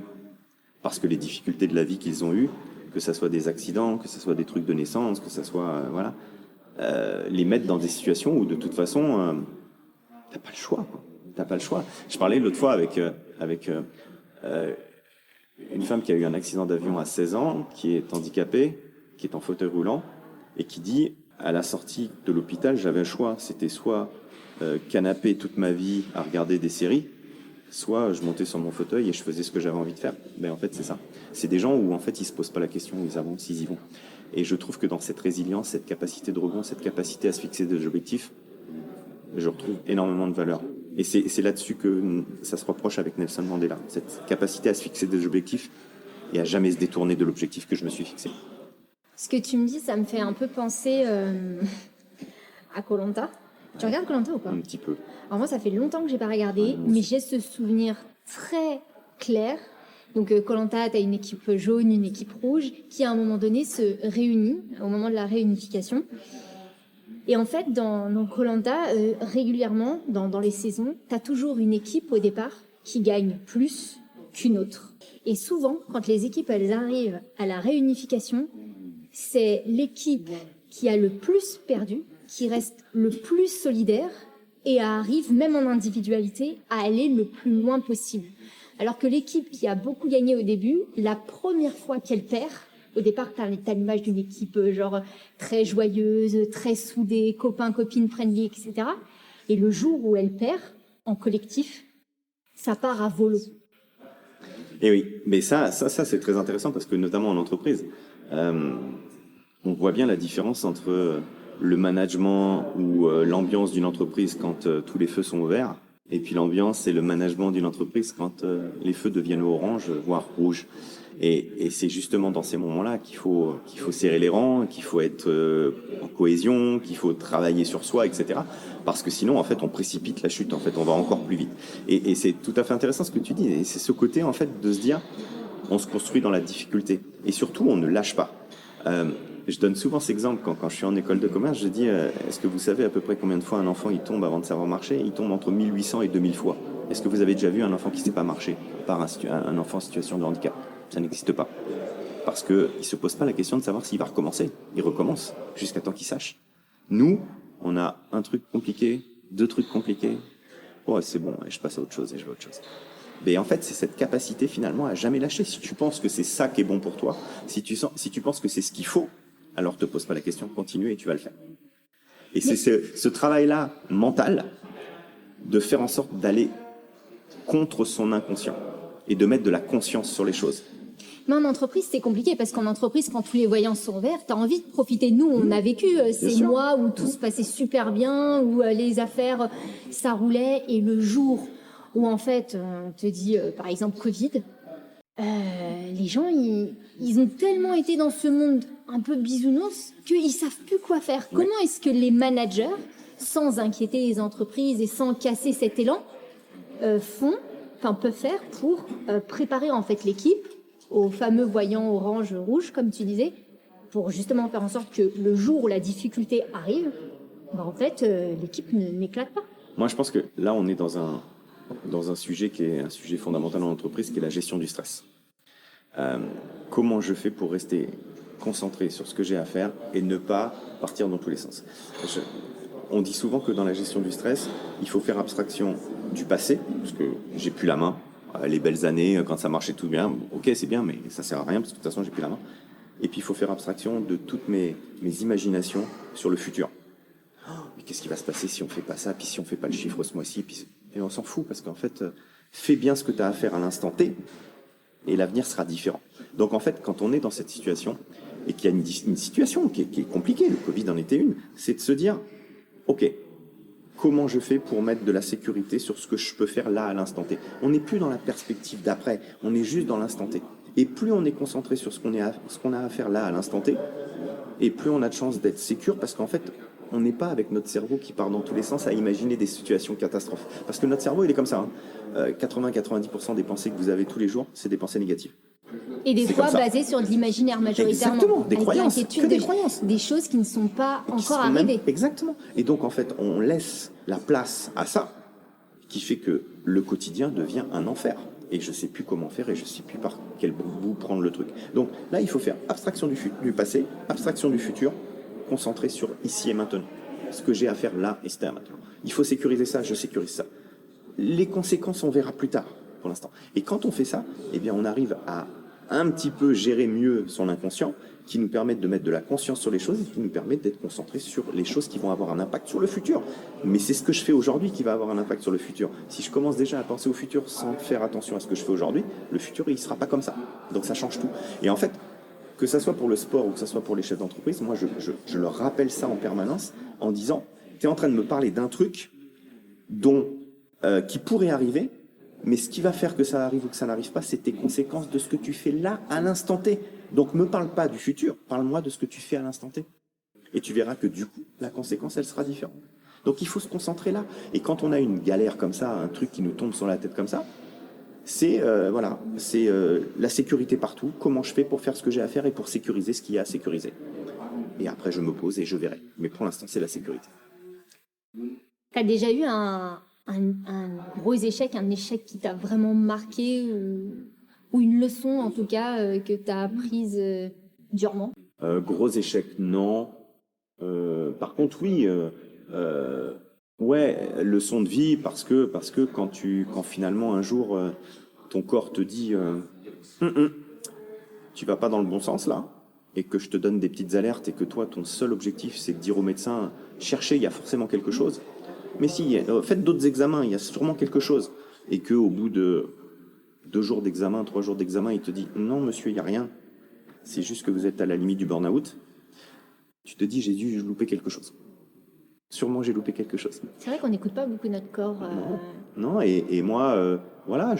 Parce que les difficultés de la vie qu'ils ont eues, que ce soit des accidents, que ce soit des trucs de naissance, que ce soit, voilà, les mettre dans des situations où de toute façon, t'as pas le choix, quoi. T'as pas le choix. Je parlais l'autre fois avec une femme qui a eu un accident d'avion à 16 ans, qui est handicapée, qui est en fauteuil roulant, et qui dit, à la sortie de l'hôpital, j'avais un choix. C'était soit canapé toute ma vie à regarder des séries, soit je montais sur mon fauteuil et je faisais ce que j'avais envie de faire. Ben en fait, c'est ça. C'est des gens où en fait ils se posent pas la question, ils avancent, ils y vont. Et je trouve que dans cette résilience, cette capacité de rebond, cette capacité à se fixer des objectifs, je retrouve énormément de valeur. Et c'est là-dessus que ça se reproche avec Nelson Mandela, cette capacité à se fixer des objectifs et à jamais se détourner de l'objectif que je me suis fixé. Ce que tu me dis, ça me fait un peu penser à koh. Tu regardes koh ou pas? Un petit peu. Alors moi, ça fait longtemps que j'ai pas regardé, mais j'ai ce souvenir très clair. Donc koh, t'as une équipe jaune, une équipe rouge, qui à un moment donné se réunit au moment de la réunification. Et en fait, dans koh, régulièrement, dans les saisons, tu as toujours une équipe au départ qui gagne plus qu'une autre. Et souvent, quand les équipes elles arrivent à la réunification, c'est l'équipe qui a le plus perdu, qui reste le plus solidaire et arrive, même en individualité, à aller le plus loin possible. Alors que l'équipe qui a beaucoup gagné au début, la première fois qu'elle perd, au départ, tu as l'image d'une équipe genre très joyeuse, très soudée, copains, copines, friendly, etc. Et le jour où elle perd, en collectif, ça part à volo. Et oui, mais ça c'est très intéressant parce que notamment en entreprise, on voit bien la différence entre le management ou l'ambiance d'une entreprise quand tous les feux sont ouverts, et puis l'ambiance et le management d'une entreprise quand les feux deviennent orange, voire rouge. Et c'est justement dans ces moments-là qu'il faut serrer les rangs, qu'il faut être en cohésion, qu'il faut travailler sur soi, etc. Parce que sinon, en fait, on précipite la chute. En fait, on va encore plus vite. Et c'est tout à fait intéressant ce que tu dis. Et c'est ce côté, en fait, de se dire, on se construit dans la difficulté. Et surtout, on ne lâche pas. Je donne souvent cet exemple quand je suis en école de commerce. Je dis, est-ce que vous savez à peu près combien de fois un enfant il tombe avant de savoir marcher? Il tombe entre 1800 et 2000 fois. Est-ce que vous avez déjà vu un enfant qui ne sait pas marcher par un enfant en situation de handicap? Ça n'existe pas. Parce qu'il ne se pose pas la question de savoir s'il va recommencer. Il recommence jusqu'à temps qu'il sache. Nous, on a un truc compliqué, deux trucs compliqués. Oh, c'est bon, je passe à autre chose et je veux autre chose. Mais en fait, c'est cette capacité finalement à jamais lâcher. Si tu penses que c'est ça qui est bon pour toi, si tu penses que c'est ce qu'il faut, alors te pose pas la question, continue et tu vas le faire. Et c'est ce travail-là mental de faire en sorte d'aller contre son inconscient et de mettre de la conscience sur les choses. Mais en entreprise, c'est compliqué parce qu'en entreprise, quand tous les voyants sont verts, tu as envie de profiter. Nous, on a vécu ces mois où tout se passait super bien, où les affaires, ça roulait. Et le jour où, en fait, on te dit, par exemple, Covid, les gens, ils ont tellement été dans ce monde un peu bisounours qu'ils savent plus quoi faire. Oui. Comment est-ce que les managers, sans inquiéter les entreprises et sans casser cet élan, peuvent faire pour préparer en fait l'équipe aux fameux voyants orange, rouge, comme tu disais, pour justement faire en sorte que le jour où la difficulté arrive, en fait, l'équipe n'éclate pas. Moi, je pense que là, on est dans un sujet qui est un sujet fondamental en entreprise, qui est la gestion du stress. Comment je fais pour rester concentré sur ce que j'ai à faire et ne pas partir dans tous les sens. On dit souvent que dans la gestion du stress, il faut faire abstraction du passé, parce que j'ai plus la main. Les belles années, quand ça marchait tout bien, ok, c'est bien, mais ça sert à rien, parce que de toute façon, j'ai plus la main. Et puis, il faut faire abstraction de toutes mes imaginations sur le futur. Mais qu'est-ce qui va se passer si on fait pas ça, puis si on fait pas le chiffre ce mois-ci, et on s'en fout, parce qu'en fait, fais bien ce que tu as à faire à l'instant T, et l'avenir sera différent. Donc, en fait, quand on est dans cette situation, et qu'il y a une situation qui est compliquée, le Covid en était une, c'est de se dire, ok, comment je fais pour mettre de la sécurité sur ce que je peux faire là à l'instant T. On n'est plus dans la perspective d'après, on est juste dans l'instant T. Et plus on est concentré sur ce qu'on a à faire là à l'instant T, et plus on a de chances d'être sécure, parce qu'en fait, on n'est pas avec notre cerveau qui part dans tous les sens à imaginer des situations catastrophes. Parce que notre cerveau, il est comme ça. 80-90% des pensées que vous avez tous les jours, c'est des pensées négatives. Et des C'est fois comme ça. basées sur de l'imaginaire majoritairement. Exactement, des avec croyances, l'inquiétude que des croyances. Des choses qui ne sont pas Qui encore sont même- arrivées. Exactement. Et donc, en fait, on laisse la place à ça, qui fait que le quotidien devient un enfer. Et je ne sais plus comment faire et je ne sais plus par quel bout prendre le truc. Donc là, il faut faire abstraction du passé, abstraction du futur, concentré sur ici et maintenant. Ce que j'ai à faire là et c'était à maintenant. Il faut sécuriser ça, je sécurise ça. Les conséquences, on verra plus tard, pour l'instant. Et quand on fait ça, eh bien, on arrive à un petit peu gérer mieux son inconscient, qui nous permettent de mettre de la conscience sur les choses et qui nous permettent d'être concentrés sur les choses qui vont avoir un impact sur le futur. Mais c'est ce que je fais aujourd'hui qui va avoir un impact sur le futur. Si je commence déjà à penser au futur sans faire attention à ce que je fais aujourd'hui, le futur, il ne sera pas comme ça. Donc ça change tout. Et en fait, que ça soit pour le sport ou que ça soit pour les chefs d'entreprise, moi, je leur rappelle ça en permanence en disant, tu es en train de me parler d'un truc qui pourrait arriver, mais ce qui va faire que ça arrive ou que ça n'arrive pas, c'est tes conséquences de ce que tu fais là, à l'instant T. Donc, me parle pas du futur, parle-moi de ce que tu fais à l'instant T. Et tu verras que du coup, la conséquence, elle sera différente. Donc, il faut se concentrer là. Et quand on a une galère comme ça, un truc qui nous tombe sur la tête comme ça, c'est la sécurité partout. Comment je fais pour faire ce que j'ai à faire et pour sécuriser ce qu'il y a à sécuriser. Et après, je me pose et je verrai. Mais pour l'instant, c'est la sécurité. Tu as déjà eu un gros échec, un échec qui t'a vraiment marqué ou une leçon en tout cas que tu as apprise durement? Gros échec, non. Par contre, oui. Ouais, leçon de vie parce que quand finalement un jour ton corps te dit tu vas pas dans le bon sens là, et que je te donne des petites alertes et que toi ton seul objectif c'est de dire au médecin cherchez, il y a forcément quelque chose. Mais si, faites d'autres examens, il y a sûrement quelque chose. Et qu'au bout de 2 jours d'examen, 3 jours d'examen, il te dit non monsieur, il n'y a rien. C'est juste que vous êtes à la limite du burn-out. Tu te dis j'ai dû louper quelque chose. Sûrement j'ai loupé quelque chose. C'est vrai qu'on n'écoute pas beaucoup notre corps. Non, et moi, voilà,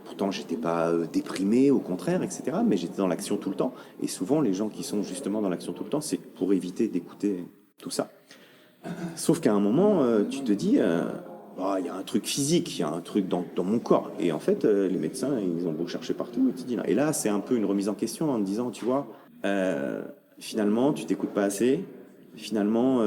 pourtant j'étais pas déprimé, au contraire, etc. Mais j'étais dans l'action tout le temps. Et souvent, les gens qui sont justement dans l'action tout le temps, c'est pour éviter d'écouter tout ça. Sauf qu'à un moment, tu te dis, il y a un truc physique, il y a un truc dans mon corps. Et en fait, les médecins, ils ont beau chercher partout. Et tu dis, et là, c'est un peu une remise en question en te disant, tu vois, finalement, tu t'écoutes pas assez. Finalement,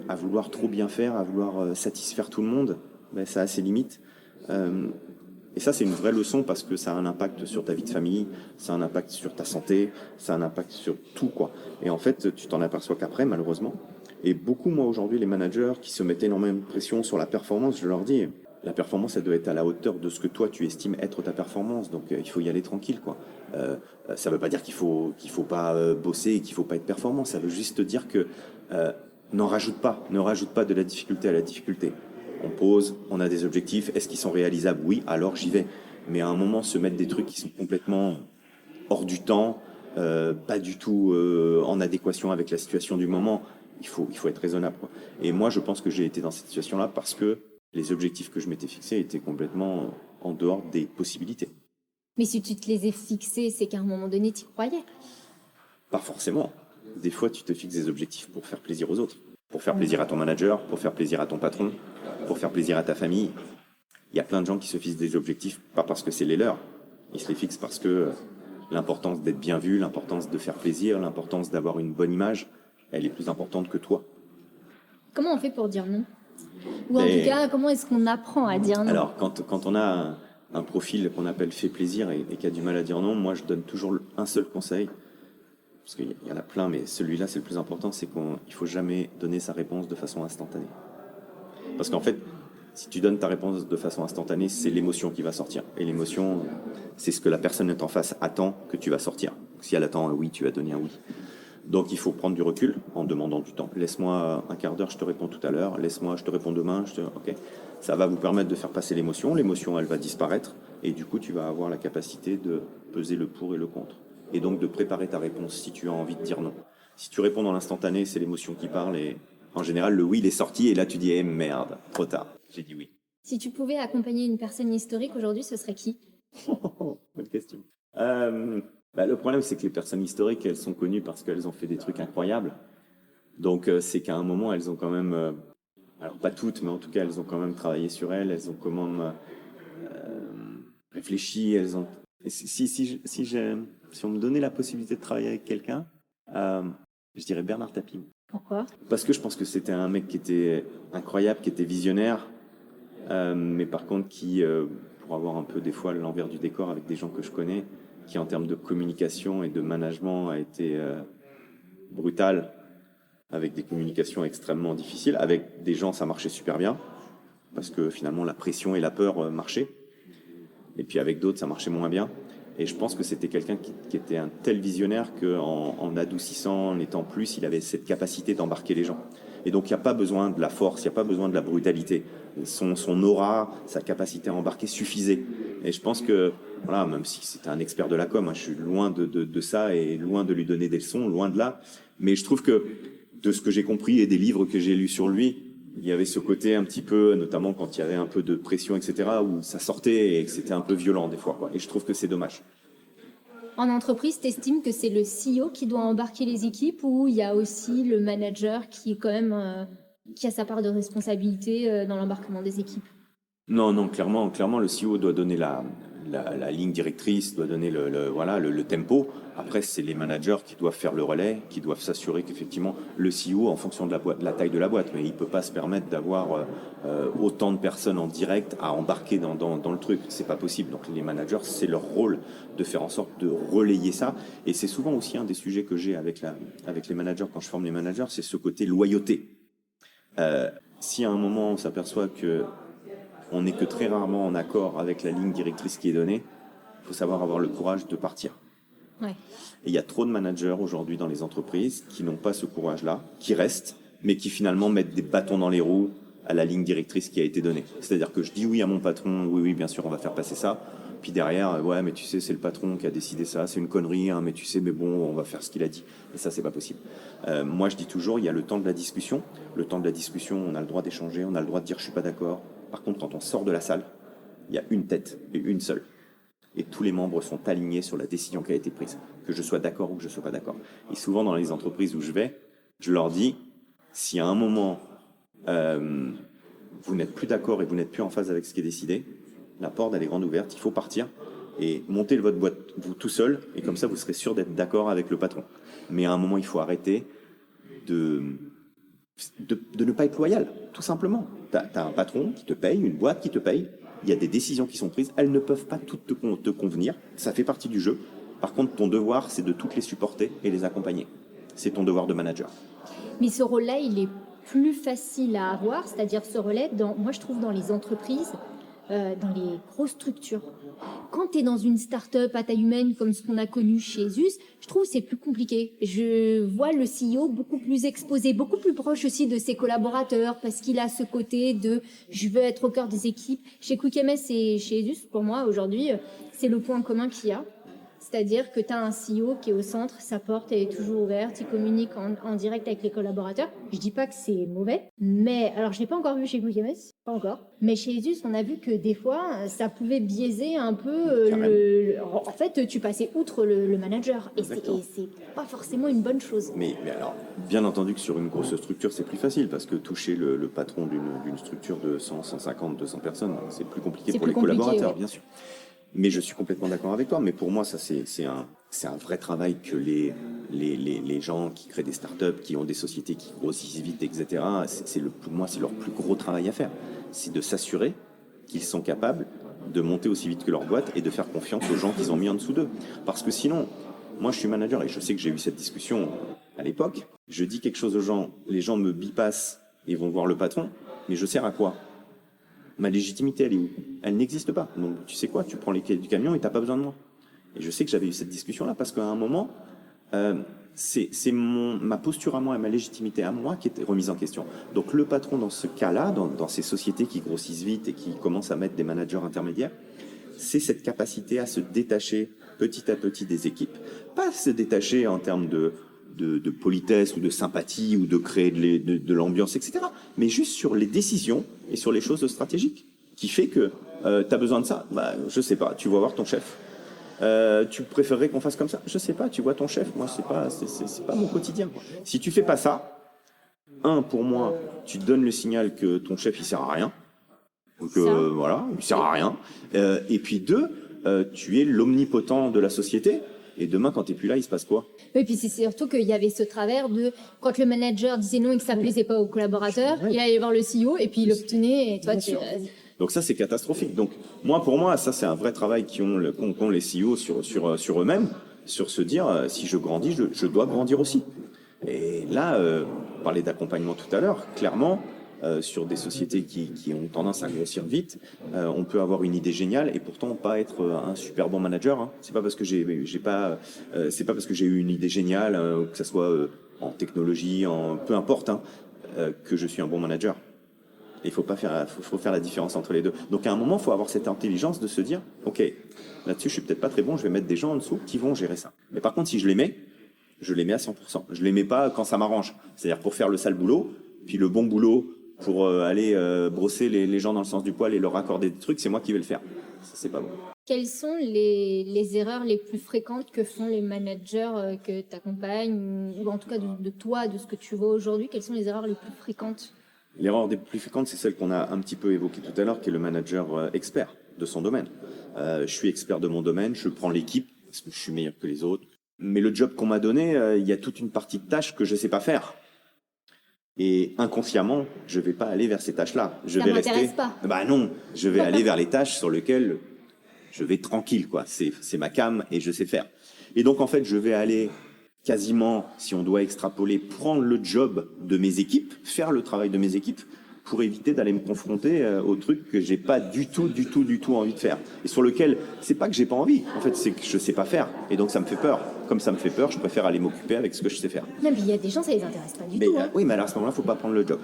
à vouloir trop bien faire, à vouloir satisfaire tout le monde, ça a ses limites. Et ça, c'est une vraie leçon parce que ça a un impact sur ta vie de famille, ça a un impact sur ta santé, ça a un impact sur tout, quoi. Et en fait, tu t'en aperçois qu'après, malheureusement. Et beaucoup, moi, aujourd'hui, les managers qui se mettent énormément de pression sur la performance, je leur dis, La performance, elle doit être à la hauteur de ce que toi, tu estimes être ta performance. Donc, il faut y aller tranquille, quoi. Ça ne veut pas dire qu'il faut pas bosser et qu'il faut pas être performant. Ça veut juste te dire que n'en rajoute pas. Ne rajoute pas de la difficulté à la difficulté. On pose, on a des objectifs. Est-ce qu'ils sont réalisables? Oui, alors j'y vais. Mais à un moment, se mettre des trucs qui sont complètement hors du temps, pas du tout en adéquation avec la situation du moment, il faut être raisonnable, quoi. Et moi, je pense que j'ai été dans cette situation-là parce que les objectifs que je m'étais fixés étaient complètement en dehors des possibilités. Mais si tu te les ai fixés, c'est qu'à un moment donné, tu y croyais. Pas forcément. Des fois, tu te fixes des objectifs pour faire plaisir aux autres, pour faire plaisir à ton manager, pour faire plaisir à ton patron, pour faire plaisir à ta famille. Il y a plein de gens qui se fixent des objectifs, pas parce que c'est les leurs. Ils se les fixent parce que l'importance d'être bien vu, l'importance de faire plaisir, l'importance d'avoir une bonne image, elle est plus importante que toi. Comment on fait pour dire non? Ou en tout cas, comment est-ce qu'on apprend à dire non? Alors, quand on a un profil qu'on appelle fait plaisir et qui a du mal à dire non, moi je donne toujours un seul conseil, parce qu'il y en a plein, mais celui-là c'est le plus important, c'est qu'il ne faut jamais donner sa réponse de façon instantanée. Parce qu'en fait, si tu donnes ta réponse de façon instantanée, c'est l'émotion qui va sortir. Et l'émotion, c'est ce que la personne en face attend que tu vas sortir. Si elle attend un oui, tu vas donner un oui. Donc il faut prendre du recul en demandant du temps. Laisse-moi un quart d'heure, je te réponds tout à l'heure. Laisse-moi, je te réponds demain. Ok. Ça va vous permettre de faire passer l'émotion. L'émotion, elle va disparaître. Et du coup, tu vas avoir la capacité de peser le pour et le contre. Et donc de préparer ta réponse si tu as envie de dire non. Si tu réponds dans l'instantané, c'est l'émotion qui parle. Et en général, le oui, il est sorti. Et là, tu dis, merde, trop tard. J'ai dit oui. Si tu pouvais accompagner une personne historique aujourd'hui, ce serait qui? Bonne question. Le problème, c'est que les personnes historiques, elles sont connues parce qu'elles ont fait des trucs incroyables. Donc, c'est qu'à un moment, elles ont quand même, alors pas toutes, mais en tout cas, elles ont quand même travaillé sur elles. Elles ont quand même réfléchi. Elles ont. Si on me donnait la possibilité de travailler avec quelqu'un, je dirais Bernard Tapie. Pourquoi? Parce que je pense que c'était un mec qui était incroyable, qui était visionnaire, mais par contre qui, pour avoir un peu des fois l'envers du décor avec des gens que je connais, qui en termes de communication et de management a été brutal, avec des communications extrêmement difficiles. Avec des gens, ça marchait super bien, parce que finalement la pression et la peur marchaient. Et puis avec d'autres, ça marchait moins bien. Et je pense que c'était quelqu'un qui était un tel visionnaire qu'en adoucissant, en étant plus, il avait cette capacité d'embarquer les gens. Et donc il n'y a pas besoin de la force, il n'y a pas besoin de la brutalité. Son aura, sa capacité à embarquer suffisait. Et je pense que, voilà, même si c'était un expert de la com, je suis loin de ça et loin de lui donner des leçons, loin de là. Mais je trouve que, de ce que j'ai compris et des livres que j'ai lus sur lui, il y avait ce côté un petit peu, notamment quand il y avait un peu de pression, etc., où ça sortait et que c'était un peu violent des fois, quoi. Et je trouve que c'est dommage. En entreprise, tu estimes que c'est le CEO qui doit embarquer les équipes ou il y a aussi le manager qui est quand même qui a sa part de responsabilité dans l'embarquement des équipes? Non, clairement, le CEO doit donner la ligne directrice, doit donner le tempo. Après, c'est les managers qui doivent faire le relais, qui doivent s'assurer qu'effectivement le CEO, en fonction de la taille de la boîte, mais il peut pas se permettre d'avoir autant de personnes en direct à embarquer dans le truc. C'est pas possible. Donc les managers, c'est leur rôle de faire en sorte de relayer ça. Et c'est souvent aussi un des sujets que j'ai avec les managers quand je forme les managers, c'est ce côté loyauté. Si à un moment on s'aperçoit que on n'est que très rarement en accord avec la ligne directrice qui est donnée, il faut savoir avoir le courage de partir. Ouais. Et il y a trop de managers aujourd'hui dans les entreprises qui n'ont pas ce courage-là, qui restent, mais qui finalement mettent des bâtons dans les roues à la ligne directrice qui a été donnée. C'est-à-dire que je dis oui à mon patron, oui, bien sûr, on va faire passer ça. Puis derrière, ouais, mais tu sais, c'est le patron qui a décidé ça, c'est une connerie, hein, mais tu sais, mais bon, on va faire ce qu'il a dit. Et ça, c'est pas possible. Moi, je dis toujours, il y a le temps de la discussion. Le temps de la discussion, on a le droit d'échanger, on a le droit de dire je suis pas d'accord. Par contre, quand on sort de la salle, il y a une tête et une seule. Et tous les membres sont alignés sur la décision qui a été prise, que je sois d'accord ou que je ne sois pas d'accord. Et souvent, dans les entreprises où je vais, je leur dis, si à un moment, vous n'êtes plus d'accord et vous n'êtes plus en phase avec ce qui est décidé, la porte, elle est grande ouverte, il faut partir et monter votre boîte, vous tout seul, et comme ça, vous serez sûr d'être d'accord avec le patron. Mais à un moment, il faut arrêter de ne pas être loyal, tout simplement. T'as un patron qui te paye, une boîte qui te paye, il y a des décisions qui sont prises, elles ne peuvent pas toutes te convenir, ça fait partie du jeu. Par contre, ton devoir, c'est de toutes les supporter et les accompagner. C'est ton devoir de manager. Mais ce rôle-là, il est plus facile à avoir, c'est-à-dire ce relais, moi je trouve dans les entreprises, dans les grosses structures. Quand tu es dans une start-up à taille humaine comme ce qu'on a connu chez ZUS, je trouve que c'est plus compliqué. Je vois le CEO beaucoup plus exposé, beaucoup plus proche aussi de ses collaborateurs parce qu'il a ce côté de je veux être au cœur des équipes. Chez QuickMS et chez ZUS, pour moi aujourd'hui, c'est le point commun qu'il y a. C'est-à-dire que tu as un CEO qui est au centre, sa porte elle est toujours ouverte, il communique en direct avec les collaborateurs. Je dis pas que c'est mauvais, mais alors je l'ai pas encore vu chez QuickMS, pas encore. Mais chez ZUS, on a vu que des fois, ça pouvait biaiser un peu en fait, tu passais outre le manager et c'est pas forcément une bonne chose. Mais alors, bien entendu que sur une grosse structure, c'est plus facile parce que toucher le patron d'une structure de 100, 150, 200 personnes, c'est plus compliqué pour les collaborateurs, ouais. Bien sûr. Mais je suis complètement d'accord avec toi. Mais pour moi, ça c'est un vrai travail que les gens qui créent des startups, qui ont des sociétés qui grossissent vite, etc. Pour moi, c'est leur plus gros travail à faire. C'est de s'assurer qu'ils sont capables de monter aussi vite que leur boîte et de faire confiance aux gens qu'ils ont mis en dessous d'eux. Parce que sinon, moi, je suis manager et je sais que j'ai eu cette discussion à l'époque. Je dis quelque chose aux gens, les gens me bypassent et vont voir le patron, mais je sers à quoi ? Ma légitimité, elle est où ? Elle n'existe pas. Donc, tu sais quoi ? Tu prends les clés du camion et t'as pas besoin de moi. Et je sais que j'avais eu cette discussion-là parce qu'à un moment, c'est ma posture à moi et ma légitimité à moi qui était remise en question. Donc, le patron, dans ce cas-là, dans ces sociétés qui grossissent vite et qui commencent à mettre des managers intermédiaires, c'est cette capacité à se détacher petit à petit des équipes. Pas se détacher en termes de politesse ou de sympathie ou de créer de l'ambiance, etc. Mais juste sur les décisions et sur les choses stratégiques qui fait que tu as besoin de ça. Bah, je sais pas, tu vas voir ton chef. Tu préférerais qu'on fasse comme ça ? Je sais pas, tu vois ton chef. Moi, c'est pas mon quotidien, quoi. Si tu fais pas ça, pour moi, tu donnes le signal que ton chef, il sert à rien. Donc, voilà, il sert à rien. Et puis 2, tu es l'omnipotent de la société. Et demain, quand tu n'es plus là, il se passe quoi ? Oui, puis c'est surtout qu'il y avait ce travers de quand le manager disait non et que ça ne plaisait pas aux collaborateurs, il allait voir le CEO et puis il l'obtenait. Et toi, donc ça, c'est catastrophique. Donc pour moi, ça, c'est un vrai travail qu'ont les CEO sur eux-mêmes, sur se dire, si je grandis, je dois grandir aussi. Et là, on parlait d'accompagnement tout à l'heure, clairement, sur des sociétés qui ont tendance à grossir vite, on peut avoir une idée géniale et pourtant pas être un super bon manager. Hein. C'est pas parce que j'ai eu une idée géniale, que ça soit en technologie, peu importe, que je suis un bon manager. Il faut faire la différence entre les deux. Donc à un moment, il faut avoir cette intelligence de se dire, ok, là-dessus, je suis peut-être pas très bon, je vais mettre des gens en dessous qui vont gérer ça. Mais par contre, si je les mets à 100%. Je les mets pas quand ça m'arrange. C'est-à-dire pour faire le sale boulot, puis le bon boulot pour aller brosser les gens dans le sens du poil et leur accorder des trucs, c'est moi qui vais le faire. Ça, c'est pas bon. Quelles sont les erreurs les plus fréquentes que font les managers que tu accompagnes, ou en tout cas de toi, de ce que tu vois aujourd'hui, quelles sont les erreurs les plus fréquentes ? L'erreur des plus fréquentes, c'est celle qu'on a un petit peu évoquée tout à l'heure, qui est le manager expert de son domaine. Je suis expert de mon domaine, je prends l'équipe, parce que je suis meilleur que les autres. Mais le job qu'on m'a donné, il y a toute une partie de tâches que je sais pas faire. Et inconsciemment, je vais pas aller vers ces tâches-là. Ça m'intéresse pas. Bah non, je vais aller vers les tâches sur lesquelles je vais tranquille, quoi. C'est ma came et je sais faire. Et donc, en fait, je vais aller quasiment, si on doit extrapoler, prendre le job de mes équipes, faire le travail de mes équipes, pour éviter d'aller me confronter aux trucs que j'ai pas du tout envie de faire. Et sur lequel, c'est pas que j'ai pas envie, en fait, c'est que je sais pas faire. Et donc, ça me fait peur. Comme ça me fait peur, je préfère aller m'occuper avec ce que je sais faire. Non, mais il y a des gens, ça les intéresse pas du tout. Oui, mais alors à ce moment-là, faut pas prendre le job.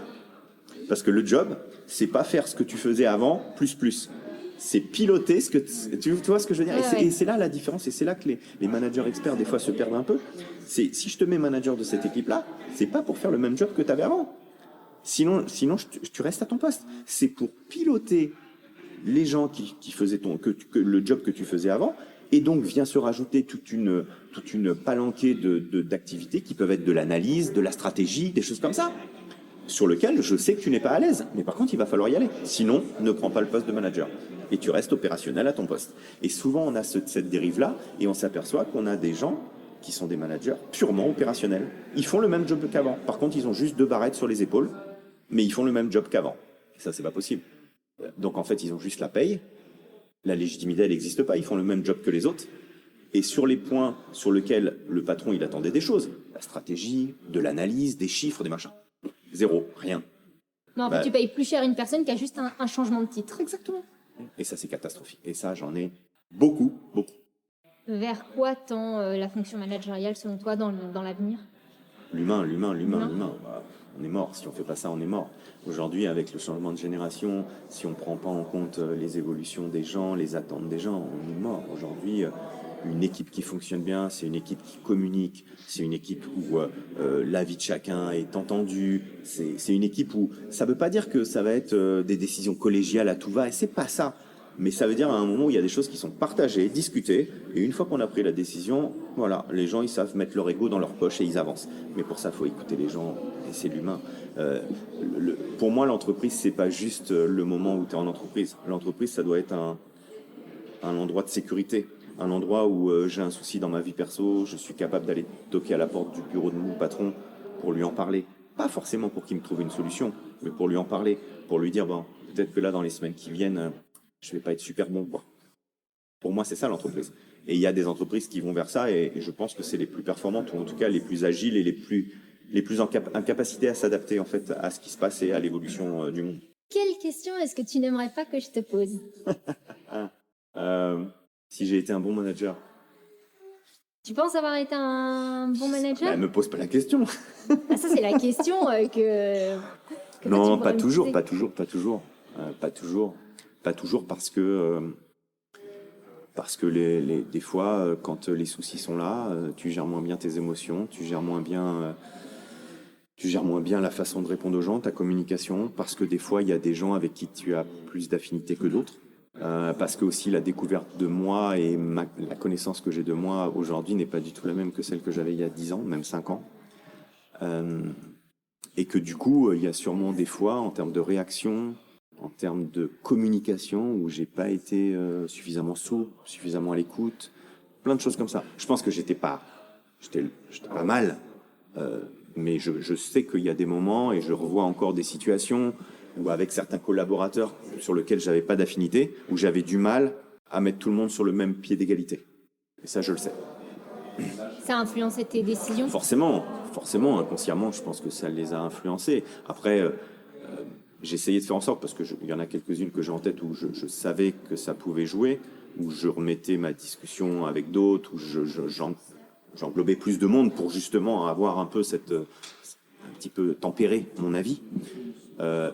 Parce que le job, c'est pas faire ce que tu faisais avant, plus. C'est piloter ce que tu vois ce que je veux dire. Ouais, et c'est là la différence, et c'est là que les managers experts des fois se perdent un peu. C'est si je te mets manager de cette équipe-là, c'est pas pour faire le même job que tu avais avant. Sinon tu restes à ton poste. C'est pour piloter les gens qui faisaient le job que tu faisais avant, et donc vient se rajouter toute une palanquée d'activités qui peuvent être de l'analyse, de la stratégie, des choses comme ça, sur lequel je sais que tu n'es pas à l'aise. Mais par contre, il va falloir y aller. Sinon, ne prends pas le poste de manager. Et tu restes opérationnel à ton poste. Et souvent, on a cette dérive-là, et on s'aperçoit qu'on a des gens qui sont des managers purement opérationnels. Ils font le même job qu'avant. Par contre, ils ont juste 2 barrettes sur les épaules, mais ils font le même job qu'avant. Et ça, c'est pas possible. Donc, en fait, ils ont juste la paye. La légitimité, elle n'existe pas. Ils font le même job que les autres. Et sur les points sur lesquels le patron, il attendait des choses, la stratégie, de l'analyse, des chiffres, des machins, Zéro, rien. Non, en fait, Bah, tu payes plus cher une personne qui a juste un changement de titre. Exactement. Et ça, c'est catastrophique. Et ça, j'en ai beaucoup, beaucoup. Vers quoi tend la fonction managériale, selon toi, dans l'avenir? L'humain. L'humain. Bah, on est mort. Si on fait pas ça, on est mort. Aujourd'hui, avec le changement de génération, si on prend pas en compte les évolutions des gens, les attentes des gens, on est mort. Aujourd'hui, une équipe qui fonctionne bien, c'est une équipe qui communique, c'est une équipe où l'avis de chacun est entendu, c'est une équipe où ça veut pas dire que ça va être des décisions collégiales à tout va, et c'est pas ça. Mais ça veut dire à un moment où il y a des choses qui sont partagées, discutées, et une fois qu'on a pris la décision, voilà, les gens ils savent mettre leur ego dans leur poche et ils avancent. Mais pour ça, il faut écouter les gens, et c'est l'humain. Pour moi, l'entreprise, c'est pas juste le moment où tu es en entreprise. L'entreprise, ça doit être un endroit de sécurité, un endroit où j'ai un souci dans ma vie perso, je suis capable d'aller toquer à la porte du bureau de mon patron pour lui en parler. Pas forcément pour qu'il me trouve une solution, mais pour lui en parler, pour lui dire, bon, peut-être que là, dans les semaines qui viennent, je vais pas être super bon, quoi. Pour moi, c'est ça l'entreprise. Et il y a des entreprises qui vont vers ça, et je pense que c'est les plus performantes, ou en tout cas les plus agiles et les plus en capacité à s'adapter en fait à ce qui se passe et à l'évolution du monde. Quelle question est-ce que tu n'aimerais pas que je te pose? Si j'ai été un bon manager, Tu penses avoir été un bon manager? me pose pas la question. Ah, ça, c'est la question que toi, Non, tu pas pourrais me toujours, poser. pas toujours, pas toujours, pas toujours parce que des fois, quand les soucis sont là, tu gères moins bien tes émotions, tu gères moins bien la façon de répondre aux gens, ta communication, parce que des fois, il y a des gens avec qui tu as plus d'affinité que d'autres. Parce que aussi la découverte de moi et la connaissance que j'ai de moi aujourd'hui n'est pas du tout la même que celle que j'avais il y a 10 ans, même 5 ans. Et que du coup, il y a sûrement des fois, en termes de réaction, en termes de communication, où j'ai pas été suffisamment souple, suffisamment à l'écoute, plein de choses comme ça. Je pense que j'étais pas mal, mais je sais qu'il y a des moments, et je revois encore des situations où avec certains collaborateurs sur lesquels j'avais pas d'affinité, où j'avais du mal à mettre tout le monde sur le même pied d'égalité. Et ça, je le sais. Ça a influencé tes décisions? Forcément, inconsciemment, je pense que ça les a influencés. Après, j'ai essayé de faire en sorte, parce qu'il y en a quelques-unes que j'ai en tête où je savais que ça pouvait jouer, où je remettais ma discussion avec d'autres, où j'englobais plus de monde pour justement avoir un peu un petit peu tempérer mon avis.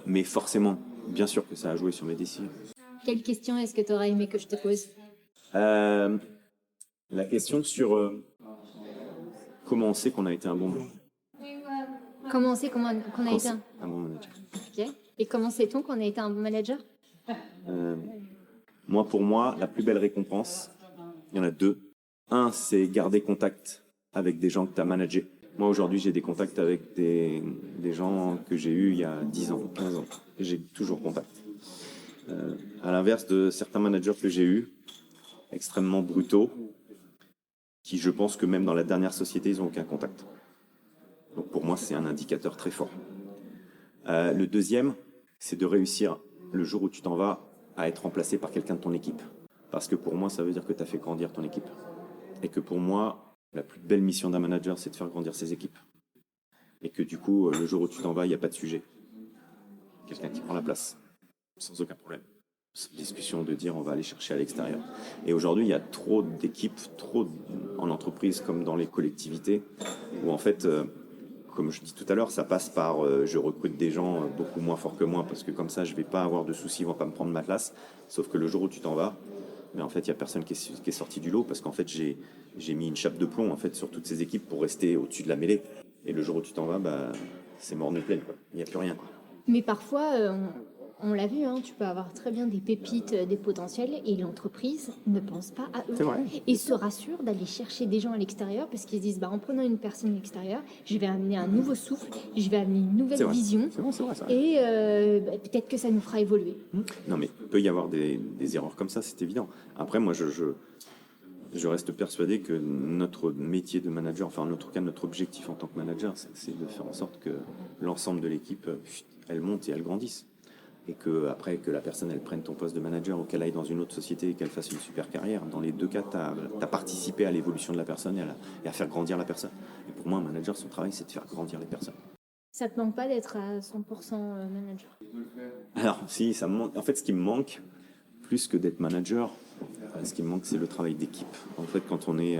Mais forcément, bien sûr que ça a joué sur mes décisions. Quelle question est-ce que tu aurais aimé que je te pose? La question sur comment on sait qu'on a été un bon manager. Comment on sait qu'on a été un... Un bon manager. Ok. Et comment sait-on qu'on a été un bon manager? Pour moi, la plus belle récompense, il y en a deux. Un, c'est garder contact avec des gens que tu as managés. Moi, aujourd'hui, j'ai des contacts avec des gens que j'ai eus il y a 10 ans, 15 ans. Et j'ai toujours contact. À l'inverse de certains managers que j'ai eus, extrêmement brutaux, qui, je pense que même dans la dernière société, ils n'ont aucun contact. Donc pour moi, c'est un indicateur très fort. Le deuxième, c'est de réussir, le jour où tu t'en vas, à être remplacé par quelqu'un de ton équipe. Parce que pour moi, ça veut dire que tu as fait grandir ton équipe. Et que pour moi, la plus belle mission d'un manager, c'est de faire grandir ses équipes. Et que du coup, le jour où tu t'en vas, il n'y a pas de sujet. Quelqu'un qui prend la place, sans aucun problème. Cette discussion de dire on va aller chercher à l'extérieur. Et aujourd'hui, il y a trop d'équipes, en entreprise comme dans les collectivités, où en fait, comme je dis tout à l'heure, ça passe par je recrute des gens beaucoup moins forts que moi, parce que comme ça, je vais pas avoir de soucis, ils vont pas me prendre ma place. Sauf que le jour où tu t'en vas, mais en fait, il y a personne qui est sorti du lot, parce qu'en fait, j'ai mis une chape de plomb en fait sur toutes ces équipes pour rester au-dessus de la mêlée. Et le jour où tu t'en vas, c'est mort de pleine, quoi. Il n'y a plus rien, quoi. Mais parfois, on l'a vu, hein, tu peux avoir très bien des pépites, des potentiels, et l'entreprise ne pense pas à eux. C'est vrai. Et se rassure d'aller chercher des gens à l'extérieur, parce qu'ils se disent, en prenant une personne extérieure, je vais amener un nouveau souffle, je vais amener une nouvelle vision, C'est vrai, ça. et peut-être que ça nous fera évoluer. Non, mais il peut y avoir des erreurs comme ça, c'est évident. Après, moi, je reste persuadé que notre métier de manager, enfin, en tout cas, notre objectif en tant que manager, c'est de faire en sorte que l'ensemble de l'équipe, elle monte et elle grandisse. Et que après que la personne, elle prenne ton poste de manager ou qu'elle aille dans une autre société et qu'elle fasse une super carrière, dans les deux cas, tu as participé à l'évolution de la personne et à faire grandir la personne. Et pour moi, un manager, son travail, c'est de faire grandir les personnes. Ça te manque pas d'être à 100% manager? Alors, si, ça me manque. En fait, ce qui me manque, plus que d'être manager, ce qui me manque, c'est le travail d'équipe. En fait, quand on est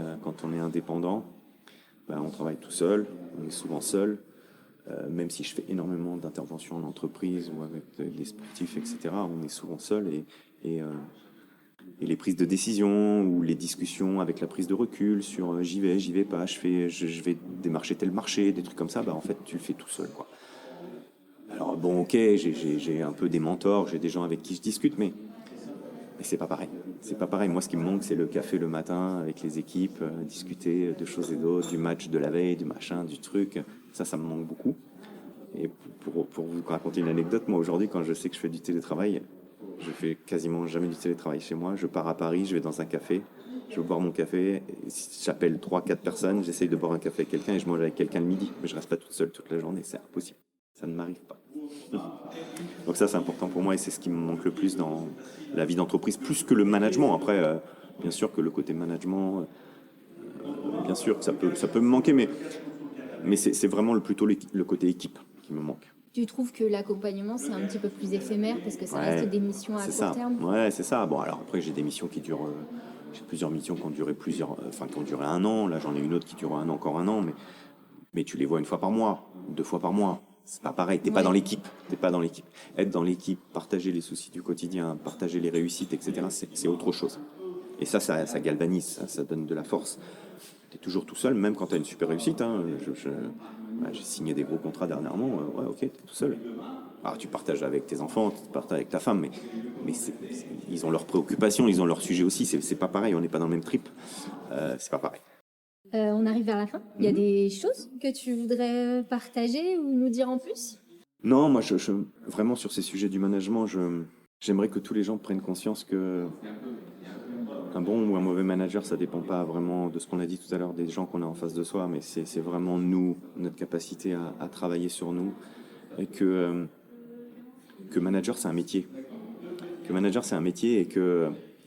indépendant, ben, on travaille tout seul, on est souvent seul. Même si je fais énormément d'interventions en entreprise ou avec les sportifs, etc., on est souvent seul et les prises de décision ou les discussions avec la prise de recul sur j'y vais pas, je vais démarcher tel marché, des trucs comme ça, bah en fait tu le fais tout seul, quoi. Alors bon, ok, j'ai un peu des mentors, j'ai des gens avec qui je discute, mais c'est pas pareil. C'est pas pareil. Moi, ce qui me manque, c'est le café le matin avec les équipes, discuter de choses et d'autres, du match de la veille, du machin, du truc. Ça me manque beaucoup. Et pour vous raconter une anecdote, moi aujourd'hui, quand je sais que je fais du télétravail, je fais quasiment jamais du télétravail chez moi. Je pars à Paris, je vais dans un café, je vais boire mon café, j'appelle 3-4 personnes, j'essaye de boire un café avec quelqu'un et je mange avec quelqu'un le midi. Mais je reste pas toute seule toute la journée, c'est impossible. Ça ne m'arrive pas. Donc ça, c'est important pour moi et c'est ce qui me manque le plus dans la vie d'entreprise, plus que le management. Après, bien sûr que le côté management, bien sûr que ça peut me manquer, mais c'est vraiment plutôt le côté équipe qui me manque. Tu trouves que l'accompagnement, c'est un petit peu plus éphémère parce que ça Ouais, reste des missions à c'est court ça. terme? Ouais, c'est ça. Bon, alors après, j'ai des missions qui durent. J'ai plusieurs missions qui ont duré qui ont duré 1 an. Là, j'en ai une autre qui dure encore 1 an, mais tu les vois 1 fois par mois, 2 fois par mois. C'est pas pareil. T'es pas dans l'équipe. T'es pas dans l'équipe. Être dans l'équipe, partager les soucis du quotidien, partager les réussites, etc. C'est autre chose. Et ça galvanise, ça donne de la force. T'es toujours tout seul, même quand t'as une super réussite. Hein. J'ai signé des gros contrats dernièrement. Ouais, ok, t'es tout seul. Alors tu partages avec tes enfants, tu partages avec ta femme, mais ils ont leurs préoccupations, ils ont leurs sujets aussi. C'est pas pareil. On n'est pas dans le même trip. C'est pas pareil. On arrive vers la fin. Il y a des choses que tu voudrais partager ou nous dire en plus? Non, moi, vraiment sur ces sujets du management, j'aimerais que tous les gens prennent conscience que un bon ou un mauvais manager, ça dépend pas vraiment de ce qu'on a dit tout à l'heure, des gens qu'on a en face de soi, mais c'est vraiment nous, notre capacité à travailler sur nous, et que manager, c'est un métier. Que manager, c'est un métier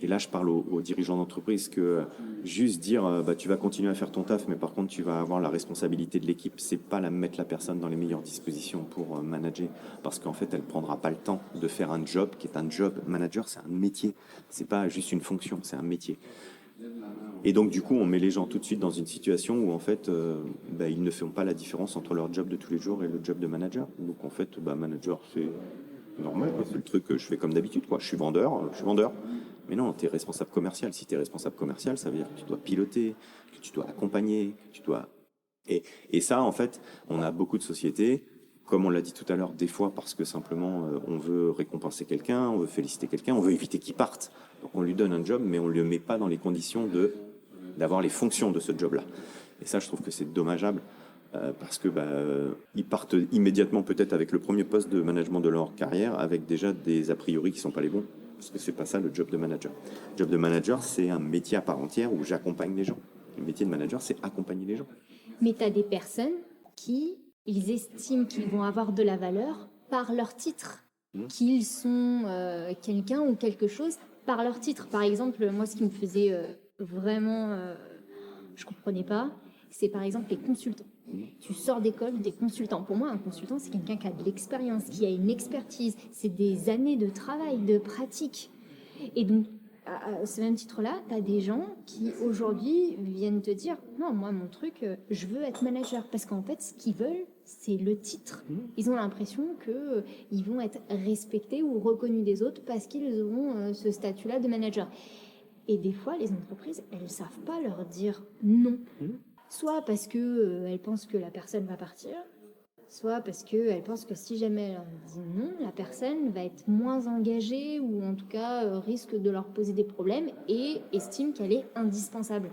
et là, je parle aux dirigeants d'entreprise que juste dire, bah, tu vas continuer à faire ton taf, mais par contre, tu vas avoir la responsabilité de l'équipe, c'est pas mettre la personne dans les meilleures dispositions pour manager, parce qu'en fait, elle prendra pas le temps de faire un job qui est un job. Manager, c'est un métier, c'est pas juste une fonction, c'est un métier. Et donc, du coup, on met les gens tout de suite dans une situation où, en fait, bah, ils ne font pas la différence entre leur job de tous les jours et le job de manager. Donc, en fait, bah, manager, c'est normal, c'est le truc que je fais comme d'habitude, quoi. Je suis vendeur. Mais non, tu es responsable commercial. Si tu es responsable commercial, ça veut dire que tu dois piloter, que tu dois accompagner, que tu dois... Et ça, en fait, on a beaucoup de sociétés, comme on l'a dit tout à l'heure, des fois parce que simplement on veut récompenser quelqu'un, on veut féliciter quelqu'un, on veut éviter qu'il parte. Donc on lui donne un job, mais on ne le met pas dans les conditions d'avoir les fonctions de ce job-là. Et ça, je trouve que c'est dommageable. Parce que ils partent immédiatement peut-être avec le premier poste de management de leur carrière avec déjà des a priori qui sont pas les bons, parce que c'est pas ça le job de manager. Le job de manager, c'est un métier à part entière où j'accompagne les gens. Le métier de manager, c'est accompagner les gens. Mais tu as des personnes qui, ils estiment qu'ils vont avoir de la valeur par leur titre, qu'ils sont quelqu'un ou quelque chose par leur titre. Par exemple, moi, ce qui me faisait vraiment, je comprenais pas, c'est par exemple les consultants. Tu sors d'école, des consultants. Pour moi, un consultant, c'est quelqu'un qui a de l'expérience, qui a une expertise. C'est des années de travail, de pratique. Et donc, à ce même titre-là, tu as des gens qui, aujourd'hui, viennent te dire « Non, moi, mon truc, je veux être manager. » Parce qu'en fait, ce qu'ils veulent, c'est le titre. Ils ont l'impression qu'ils vont être respectés ou reconnus des autres parce qu'ils auront ce statut-là de manager. Et des fois, les entreprises, elles ne savent pas leur dire non. Soit parce qu'elles pensent que la personne va partir, soit parce qu'elles pensent que si jamais elle leur dit non, la personne va être moins engagée ou en tout cas risque de leur poser des problèmes et estime qu'elle est indispensable.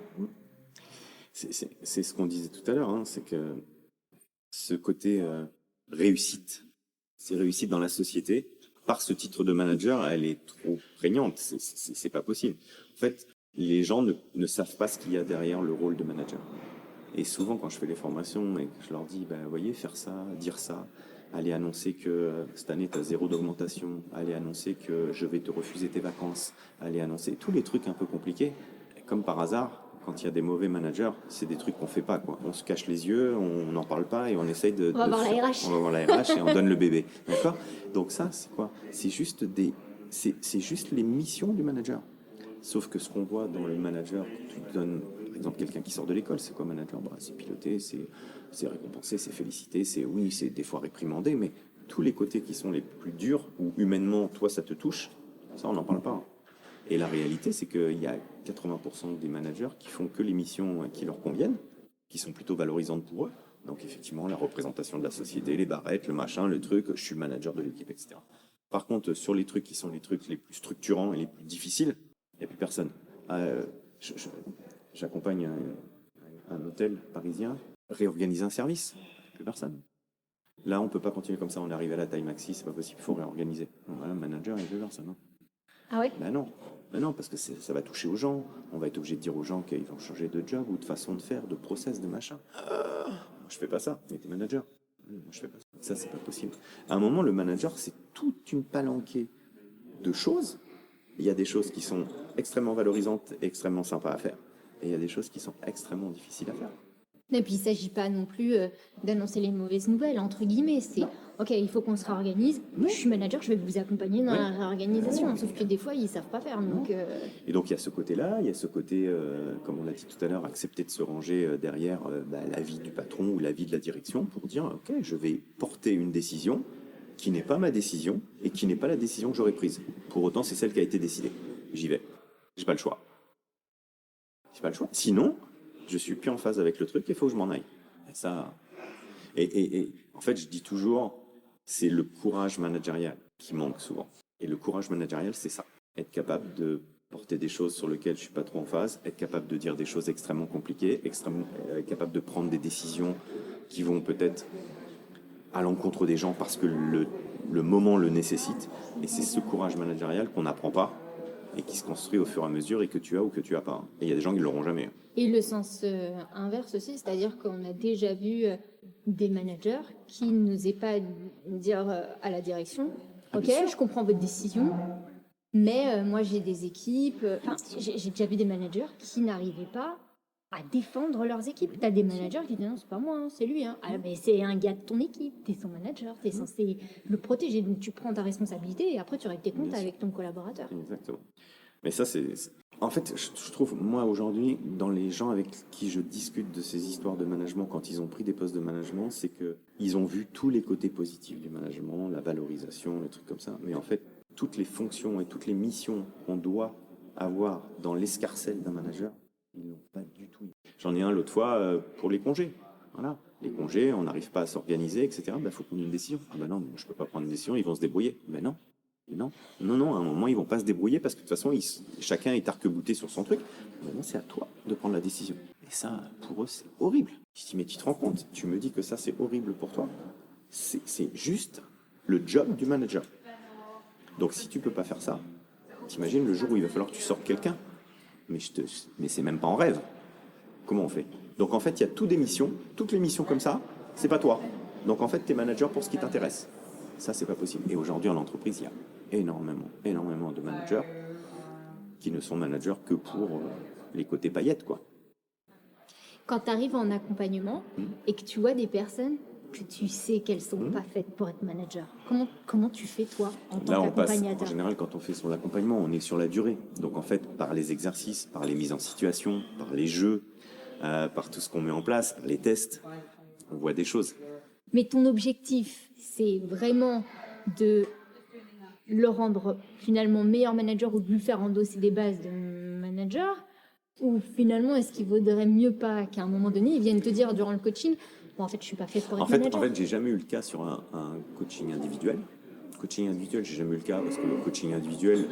C'est ce qu'on disait tout à l'heure, hein, c'est que ce côté réussite, c'est réussite dans la société, par ce titre de manager, elle est trop prégnante, c'est pas possible. En fait, les gens ne savent pas ce qu'il y a derrière le rôle de manager. Et souvent, quand je fais les formations et que je leur dis, voyez, faire ça, dire ça, aller annoncer que cette année, tu as 0 d'augmentation, aller annoncer que je vais te refuser tes vacances, aller annoncer tous les trucs un peu compliqués, comme par hasard, quand il y a des mauvais managers, c'est des trucs qu'on fait pas, quoi. On se cache les yeux, on n'en parle pas et on essaye On va voir la RH. On va voir la RH et on donne le bébé. D'accord? Donc ça, c'est quoi? C'est juste c'est juste les missions du manager. Sauf que ce qu'on voit dans le manager, quand tu donnes, par exemple, quelqu'un qui sort de l'école, c'est quoi manager? C'est piloter, c'est récompenser, c'est féliciter, c'est des fois réprimander, mais tous les côtés qui sont les plus durs, où humainement, toi, ça te touche, ça, on n'en parle pas. Et la réalité, c'est qu'il y a 80% des managers qui font que les missions qui leur conviennent, qui sont plutôt valorisantes pour eux. Donc effectivement, la représentation de la société, les barrettes, le machin, le truc, je suis le manager de l'équipe, etc. Par contre, sur les trucs qui sont les trucs les plus structurants et les plus difficiles, il n'y a plus personne. J'accompagne un hôtel parisien, réorganiser un service, plus personne. Là, on ne peut pas continuer comme ça, on est arrivé à la taille maxi, c'est pas possible, il faut réorganiser. Donc, voilà, le manager, il veut faire ça, non? Ah ouais? Ben non, parce que ça va toucher aux gens, on va être obligé de dire aux gens qu'ils vont changer de job ou de façon de faire, de process, de machin. Moi, je fais pas ça, mais t'es manager. Moi, je fais pas ça. Ça, c'est pas possible. À un moment, le manager, c'est toute une palanquée de choses. Il y a des choses qui sont extrêmement valorisantes et extrêmement sympas à faire. Et il y a des choses qui sont extrêmement difficiles à faire. Et puis, il ne s'agit pas non plus d'annoncer les mauvaises nouvelles, entre guillemets. C'est, OK, il faut qu'on se réorganise. Je suis manager, je vais vous accompagner dans la réorganisation. Sauf que des fois, ils ne savent pas faire. Donc, Et donc, il y a ce côté-là. Il y a ce côté, comme on l'a dit tout à l'heure, accepter de se ranger derrière l'avis du patron ou l'avis de la direction pour dire, OK, je vais porter une décision qui n'est pas ma décision et qui n'est pas la décision que j'aurais prise. Pour autant, c'est celle qui a été décidée. J'y vais. J'ai pas le choix. Sinon, je suis plus en phase avec le truc et il faut que je m'en aille. Et ça. Et en fait, je dis toujours, c'est le courage managérial qui manque souvent. Et le courage managérial, c'est ça. Être capable de porter des choses sur lesquelles je suis pas trop en phase, être capable de dire des choses extrêmement compliquées, capable de prendre des décisions qui vont peut-être à l'encontre des gens parce que le moment le nécessite. Et c'est ce courage managérial qu'on n'apprend pas et qui se construit au fur et à mesure et que tu as ou que tu as pas. Et il y a des gens qui ne l'auront jamais. Et le sens inverse aussi, c'est-à-dire qu'on a déjà vu des managers qui n'osaient pas dire à la direction, OK, je comprends votre décision, mais moi j'ai des équipes. J'ai déjà vu des managers qui n'arrivaient pas à défendre leurs équipes. Tu as des managers qui disent non, c'est pas moi, hein, c'est lui. Hein. Ah, mais c'est un gars de ton équipe, tu es son manager, tu es censé le protéger. Donc tu prends ta responsabilité et après tu règles tes comptes avec ton collaborateur. Exactement. Mais ça, en fait, je trouve, moi, aujourd'hui, dans les gens avec qui je discute de ces histoires de management, quand ils ont pris des postes de management, c'est qu'ils ont vu tous les côtés positifs du management, la valorisation, les trucs comme ça. Mais en fait, toutes les fonctions et toutes les missions qu'on doit avoir dans l'escarcelle d'un manager, ils l'ont pas du tout. J'en ai un l'autre fois pour les congés. Voilà. Les congés, on n'arrive pas à s'organiser, etc. Il faut prendre une décision. Ah ben non, je peux pas prendre une décision, ils vont se débrouiller. Ben non. Non, à un moment, ils vont pas se débrouiller parce que de toute façon, chacun est arc-bouté sur son truc. Maintenant, c'est à toi de prendre la décision. Et ça, pour eux, c'est horrible. Je dis, mais tu te rends compte, tu me dis que ça, c'est horrible pour toi. C'est juste le job du manager. Donc, si tu peux pas faire ça, t'imagines le jour où il va falloir que tu sortes quelqu'un. Mais c'est même pas en rêve. Comment on fait? Donc, en fait, il y a toutes les missions comme ça, c'est pas toi. Donc, en fait, t'es manager pour ce qui t'intéresse. Ça, c'est pas possible. Et aujourd'hui, en entreprise, il y a énormément de managers qui ne sont managers que pour les côtés paillettes, quoi. Quand tu arrives en accompagnement et que tu vois des personnes que tu sais qu'elles sont pas faites pour être manager, comment tu fais, toi, en tant qu'accompagnateur? En général, quand on fait son accompagnement, on est sur la durée. Donc, en fait, par les exercices, par les mises en situation, par les jeux, par tout ce qu'on met en place, par les tests, on voit des choses. Mais ton objectif, c'est vraiment de le rendre finalement meilleur manager ou de lui faire endosser des bases de manager? Ou finalement, est-ce qu'il vaudrait mieux pas qu'à un moment donné, ils viennent te dire durant le coaching, bon, en fait, je suis pas fait pour être manager? En fait, j'ai jamais eu le cas sur un coaching individuel. Coaching individuel, j'ai jamais eu le cas parce que le coaching individuel,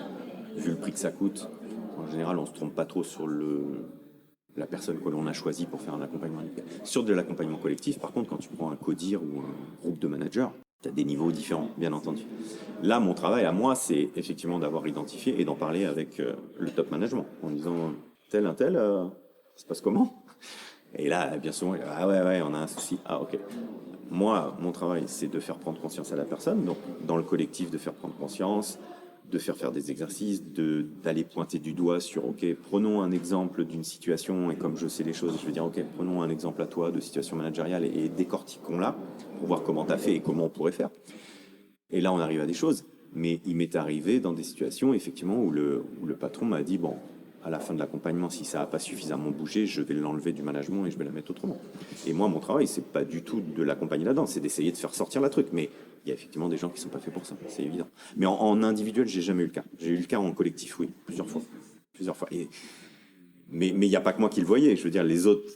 vu le prix que ça coûte, en général, on se trompe pas trop sur la personne que l'on a choisie pour faire un accompagnement. Sur de l'accompagnement collectif, par contre, quand tu prends un codir ou un groupe de managers, tu as des niveaux différents, bien entendu. Là, mon travail à moi, c'est effectivement d'avoir identifié et d'en parler avec le top management, en disant tel, ça se passe comment? Et là, bien souvent, ah ouais, on a un souci. Ah ok. Moi, mon travail, c'est de faire prendre conscience à la personne, donc dans le collectif, de faire prendre conscience, de faire des exercices, d'aller pointer du doigt sur, OK, prenons un exemple d'une situation, et comme je sais les choses, je vais dire, OK, prenons un exemple à toi de situation managériale et décortiquons-la pour voir comment tu as fait et comment on pourrait faire. Et là, on arrive à des choses. Mais il m'est arrivé dans des situations, effectivement, où le patron m'a dit, bon, à la fin de l'accompagnement, si ça n'a pas suffisamment bougé, je vais l'enlever du management et je vais la mettre autrement. Et moi, mon travail, c'est pas du tout de l'accompagner là-dedans, c'est d'essayer de faire sortir la truc. Mais il y a effectivement des gens qui sont pas faits pour ça, c'est évident. Mais en individuel, j'ai jamais eu le cas. J'ai eu le cas en collectif, oui, plusieurs fois. Mais il n'y a pas que moi qui le voyais. Je veux dire, les autres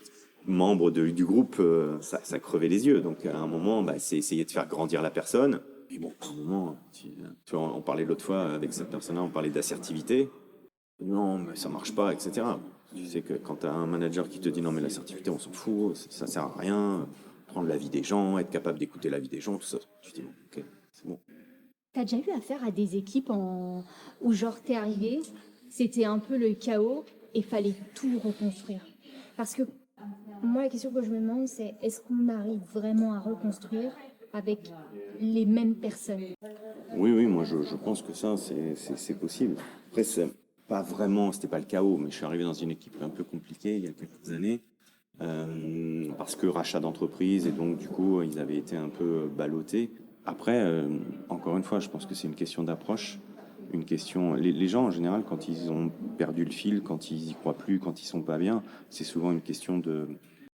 membres du groupe, ça crevait les yeux. Donc à un moment, c'est essayer de faire grandir la personne. Et bon, à un moment, tu vois, on parlait l'autre fois avec cette personne-là, on parlait d'assertivité. Non, mais ça marche pas, etc. Tu sais que quand tu as un manager qui te dit non, mais l'assertivité, on s'en fout, ça sert à rien, prendre l'avis des gens, être capable d'écouter l'avis des gens, tout ça. Tu te dis, bon, ok, c'est bon. T'as déjà eu affaire à des équipes où genre t'es arrivé, c'était un peu le chaos et fallait tout reconstruire. Parce que moi, la question que je me demande, c'est est-ce qu'on arrive vraiment à reconstruire avec les mêmes personnes? Oui, moi je pense que ça, c'est possible. Après, c'était pas le chaos, mais je suis arrivé dans une équipe un peu compliquée il y a quelques années, parce que rachat d'entreprise, et donc du coup, ils avaient été un peu ballottés. Après, encore une fois, je pense que c'est une question d'approche, une question. Les gens en général, quand ils ont perdu le fil, quand ils y croient plus, quand ils sont pas bien, c'est souvent une question de.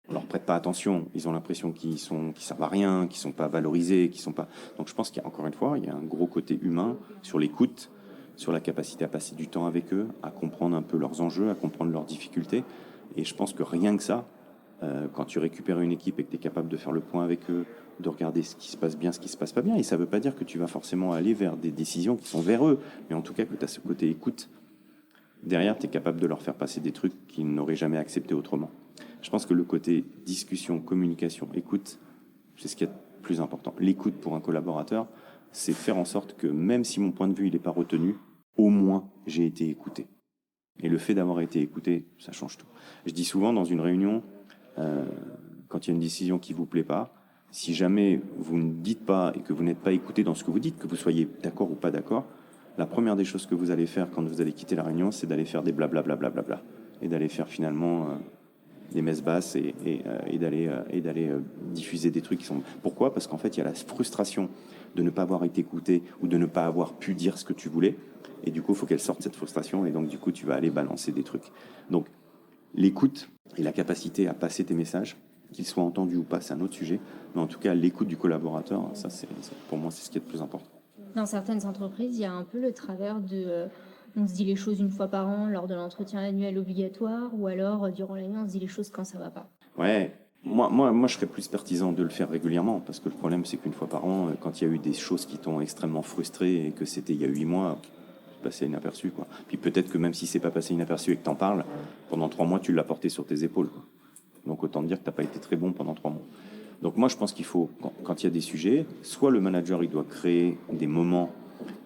On leur prête pas attention. Ils ont l'impression qu'ils servent à rien, qu'ils sont pas valorisés, qu'ils sont pas. Donc je pense qu'il y a encore une fois, il y a un gros côté humain sur l'écoute, sur la capacité à passer du temps avec eux, à comprendre un peu leurs enjeux, à comprendre leurs difficultés. Et je pense que rien que ça, quand tu récupères une équipe et que tu es capable de faire le point avec eux, de regarder ce qui se passe bien, ce qui se passe pas bien, et ça veut pas dire que tu vas forcément aller vers des décisions qui sont vers eux, mais en tout cas que tu as ce côté écoute. Derrière, tu es capable de leur faire passer des trucs qu'ils n'auraient jamais accepté autrement. Je pense que le côté discussion, communication, écoute, c'est ce qui est le plus important. L'écoute pour un collaborateur, c'est faire en sorte que même si mon point de vue il n'est pas retenu, au moins j'ai été écouté. Et le fait d'avoir été écouté, ça change tout. Je dis souvent dans une réunion, quand il y a une décision qui ne vous plaît pas, si jamais vous ne dites pas et que vous n'êtes pas écouté dans ce que vous dites, que vous soyez d'accord ou pas d'accord, la première des choses que vous allez faire quand vous allez quitter la réunion, c'est d'aller faire des blablabla et d'aller faire finalement des messes basses et d'aller diffuser des trucs qui sont. Pourquoi ? Parce qu'en fait, il y a la frustration de ne pas avoir été écouté ou de ne pas avoir pu dire ce que tu voulais. Et du coup, il faut qu'elle sorte cette frustration. Et donc, du coup, tu vas aller balancer des trucs. Donc, l'écoute et la capacité à passer tes messages, qu'ils soient entendus ou pas, c'est un autre sujet. Mais en tout cas, l'écoute du collaborateur, ça, pour moi, c'est ce qui est le plus important. Dans certaines entreprises, il y a un peu le travers de... on se dit les choses une fois par an lors de l'entretien annuel obligatoire, ou alors durant l'année, on se dit les choses quand ça va pas. Ouais, moi, je serais plus partisan de le faire régulièrement, parce que le problème, c'est qu'une fois par an, quand il y a eu des choses qui t'ont extrêmement frustré et que c'était il y a 8 mois, c'est passé inaperçu, quoi. Puis peut-être que même si c'est pas passé inaperçu et que t'en parles, pendant 3 mois, tu l'as porté sur tes épaules, quoi. Donc autant te dire que t'as pas été très bon pendant 3 mois. Donc moi, je pense qu'il faut, quand il y a des sujets, soit le manager, il doit créer des moments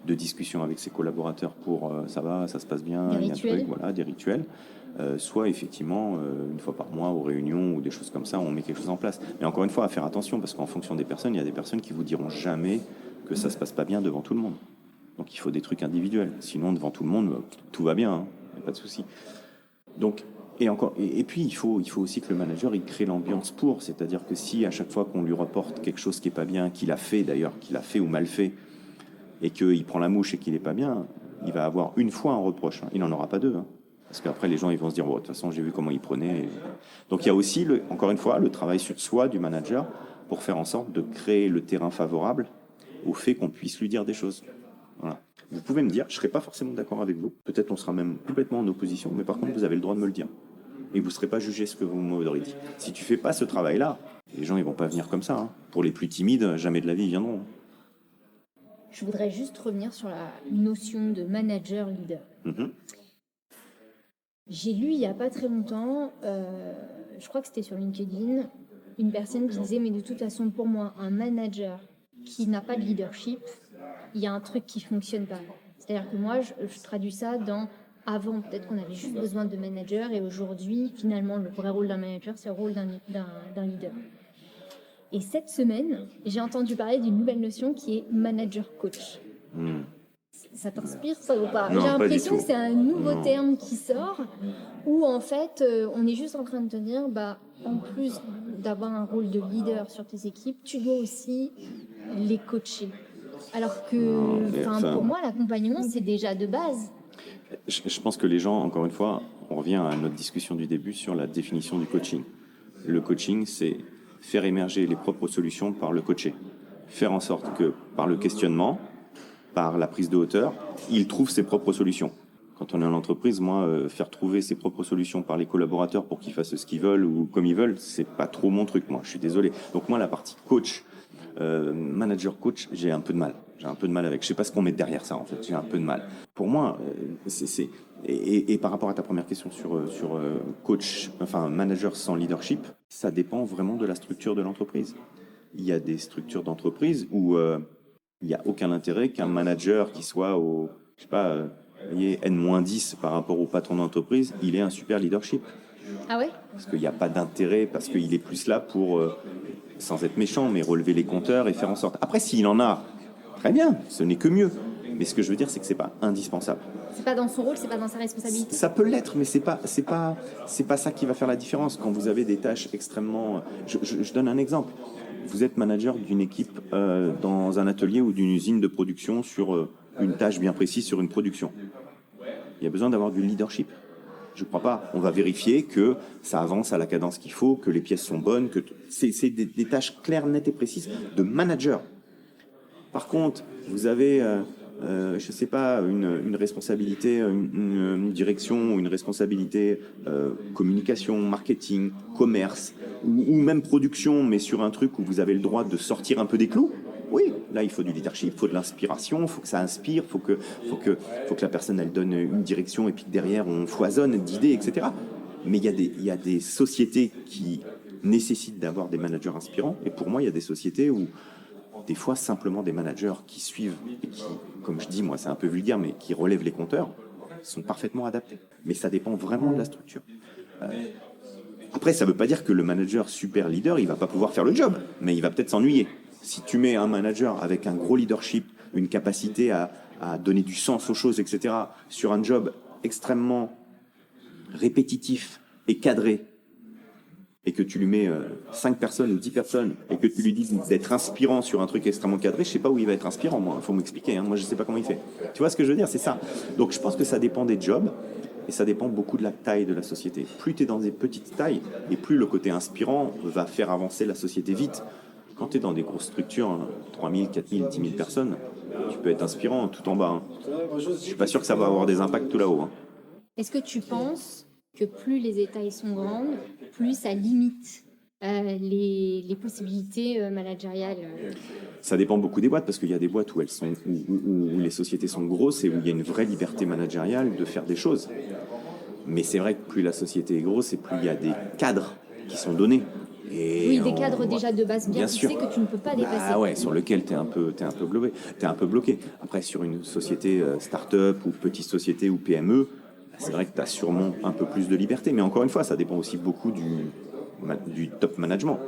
de discussion avec ses collaborateurs pour ça va, ça se passe bien, il y a un truc, voilà, des rituels. Soit effectivement, une fois par mois, aux réunions ou des choses comme ça, on met quelque chose en place. Mais encore une fois, à faire attention, parce qu'en fonction des personnes, il y a des personnes qui vous diront jamais que ça se passe pas bien devant tout le monde. Donc il faut des trucs individuels. Sinon, devant tout le monde, tout va bien, hein, y a pas de souci. Donc, et puis il faut aussi que le manager il crée l'ambiance pour, c'est-à-dire que si à chaque fois qu'on lui reporte quelque chose qui est pas bien, qu'il a fait d'ailleurs, qu'il a fait ou mal fait, et qu'il prend la mouche et qu'il est pas bien, il va avoir une fois un reproche, hein. Il n'en aura pas deux, hein. Parce qu'après les gens ils vont se dire de toute façon j'ai vu comment il prenait. Donc il y a aussi encore une fois le travail sur soi du manager pour faire en sorte de créer le terrain favorable au fait qu'on puisse lui dire des choses. Voilà. Vous pouvez me dire, je ne serai pas forcément d'accord avec vous, peut-être on sera même complètement en opposition, mais par contre vous avez le droit de me le dire. Et vous ne serez pas jugé ce que vous m'aurez dit. Si tu fais pas ce travail-là, les gens ils vont pas venir comme ça, hein. Pour les plus timides, jamais de la vie ils viendront. Je voudrais juste revenir sur la notion de manager-leader. J'ai lu il n'y a pas très longtemps, je crois que c'était sur LinkedIn, une personne qui disait mais de toute façon pour moi un manager qui n'a pas de leadership, il y a un truc qui fonctionne pas. C'est-à-dire que moi je traduis ça dans avant peut-être qu'on avait juste besoin de manager et aujourd'hui finalement le vrai rôle d'un manager c'est le rôle d'un leader. Et cette semaine j'ai entendu parler d'une nouvelle notion qui est manager coach. Ça t'inspire, ça ou pas? Non, J'ai pas du l'impression tout. que c'est un nouveau Non. terme qui sort, où en fait, on est juste en train de te dire, en plus d'avoir un rôle de leader sur tes équipes, tu dois aussi les coacher. Alors que, Non, mais pour moi, l'accompagnement, c'est déjà de base. Je pense que les gens, encore une fois, on revient à notre discussion du début sur la définition du coaching. Le coaching, c'est faire émerger les propres solutions par le coaché. Faire en sorte que, par le questionnement, par la prise de hauteur, il trouve ses propres solutions. Quand on est en entreprise, moi, faire trouver ses propres solutions par les collaborateurs pour qu'ils fassent ce qu'ils veulent ou comme ils veulent, c'est pas trop mon truc, moi. Je suis désolé. Donc moi, la partie coach, manager coach, j'ai un peu de mal. J'ai un peu de mal avec. Je sais pas ce qu'on met derrière ça, en fait. J'ai un peu de mal. Pour moi, et par rapport à ta première question sur coach, enfin manager sans leadership, ça dépend vraiment de la structure de l'entreprise. Il y a des structures d'entreprise où il n'y a aucun intérêt qu'un manager qui soit au, je sais pas, vous voyez, N-10 par rapport au patron d'entreprise, il ait un super leadership. Ah ouais? Parce qu'il n'y a pas d'intérêt, parce qu'il est plus là pour, sans être méchant, mais relever les compteurs et faire en sorte. Après, s'il en a, très bien, ce n'est que mieux. Mais ce que je veux dire, c'est que c'est pas indispensable. C'est pas dans son rôle, c'est pas dans sa responsabilité. Ça peut l'être, mais c'est pas ça qui va faire la différence. Quand vous avez des tâches extrêmement, je donne un exemple. Vous êtes manager d'une équipe dans un atelier ou d'une usine de production sur une tâche bien précise sur une production. Il y a besoin d'avoir du leadership. Je ne crois pas. On va vérifier que ça avance à la cadence qu'il faut, que les pièces sont bonnes, que c'est des tâches claires, nettes et précises de manager. Par contre, vous avez, je ne sais pas, une responsabilité, une direction, une responsabilité communication, marketing, commerce, ou même production, mais sur un truc où vous avez le droit de sortir un peu des clous. Oui, là il faut du leadership, il faut de l'inspiration, il faut que ça inspire, il faut que la personne elle donne une direction et puis que derrière on foisonne d'idées, etc. Mais il y a des sociétés qui nécessitent d'avoir des managers inspirants, et pour moi il y a des sociétés où des fois simplement des managers qui suivent et qui, comme je dis moi c'est un peu vulgaire, mais qui relèvent les compteurs, sont parfaitement adaptés. Mais ça dépend vraiment de la structure. Après ça ne veut pas dire que le manager super leader il va pas pouvoir faire le job, mais il va peut-être s'ennuyer. Si tu mets un manager avec un gros leadership, une capacité à donner du sens aux choses, etc., sur un job extrêmement répétitif et cadré, et que tu lui mets 5 personnes ou 10 personnes, et que tu lui dis d'être inspirant sur un truc extrêmement cadré, je sais pas où il va être inspirant, moi. Il faut m'expliquer, hein. Moi je sais pas comment il fait. Tu vois ce que je veux dire, c'est ça. Donc je pense que ça dépend des jobs, et ça dépend beaucoup de la taille de la société. Plus tu es dans des petites tailles, et plus le côté inspirant va faire avancer la société vite. Quand tu es dans des grosses structures, 3 000, 4 000, 10 000 personnes, tu peux être inspirant tout en bas. Je suis pas sûr que ça va avoir des impacts tout là-haut. Est-ce que tu penses que plus les états sont grandes, plus ça limite les possibilités managériales? Ça dépend beaucoup des boîtes, parce qu'il y a des boîtes où les sociétés sont grosses et où il y a une vraie liberté managériale de faire des choses. Mais c'est vrai que plus la société est grosse et plus il y a des cadres qui sont donnés. Et oui, des cadres déjà de base bien fixés sûr. que tu ne peux pas dépasser. Ah ouais, sur lequel t'es un peu bloqué. Après, sur une société start-up ou petite société ou PME, c'est vrai que tu as sûrement un peu plus de liberté. Mais encore une fois, ça dépend aussi beaucoup du top management.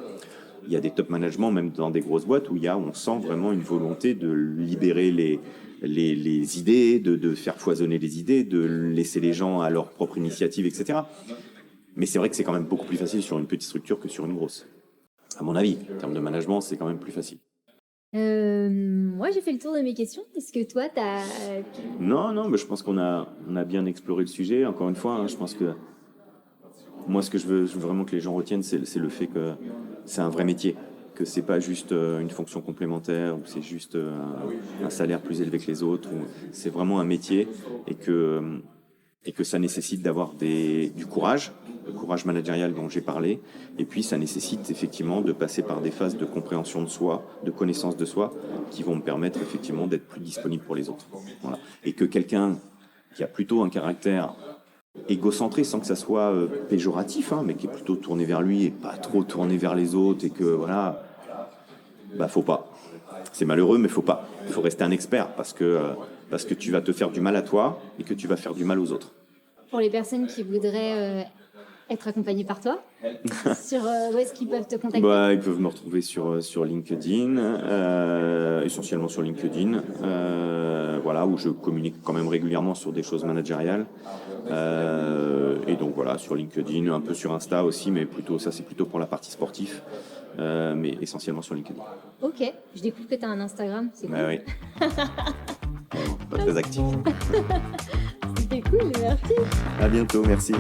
Il y a des top managements, même dans des grosses boîtes, où on sent vraiment une volonté de libérer les idées, de faire foisonner les idées, de laisser les gens à leur propre initiative, etc. Mais c'est vrai que c'est quand même beaucoup plus facile sur une petite structure que sur une grosse. À mon avis, en termes de management, c'est quand même plus facile. Moi, j'ai fait le tour de mes questions. Est-ce que toi, tu as... Non, mais je pense qu'on a bien exploré le sujet. Encore une fois, je pense que moi, ce que je veux vraiment que les gens retiennent, c'est le fait que c'est un vrai métier, que c'est pas juste une fonction complémentaire, ou c'est juste un salaire plus élevé que les autres. C'est vraiment un métier, et que ça nécessite d'avoir du courage, le courage managérial dont j'ai parlé, et puis ça nécessite effectivement de passer par des phases de compréhension de soi, de connaissance de soi, qui vont me permettre effectivement d'être plus disponible pour les autres. Voilà. Et que quelqu'un qui a plutôt un caractère égocentré, sans que ça soit péjoratif, mais qui est plutôt tourné vers lui et pas trop tourné vers les autres, et que voilà, faut pas. C'est malheureux, mais faut pas. Il faut rester un expert, parce que tu vas te faire du mal à toi et que tu vas faire du mal aux autres. Pour les personnes qui voudraient être accompagnés par toi. Sur où est-ce qu'ils peuvent te contacter? Ils peuvent me retrouver sur LinkedIn, essentiellement sur LinkedIn, où je communique quand même régulièrement sur des choses managériales. Et donc voilà, sur LinkedIn, un peu sur Insta aussi, mais c'est plutôt pour la partie sportive, mais essentiellement sur LinkedIn. Ok, je découvre que tu as un Instagram, c'est cool. Oui. Pas très actif. C'était cool, merci. À bientôt, merci.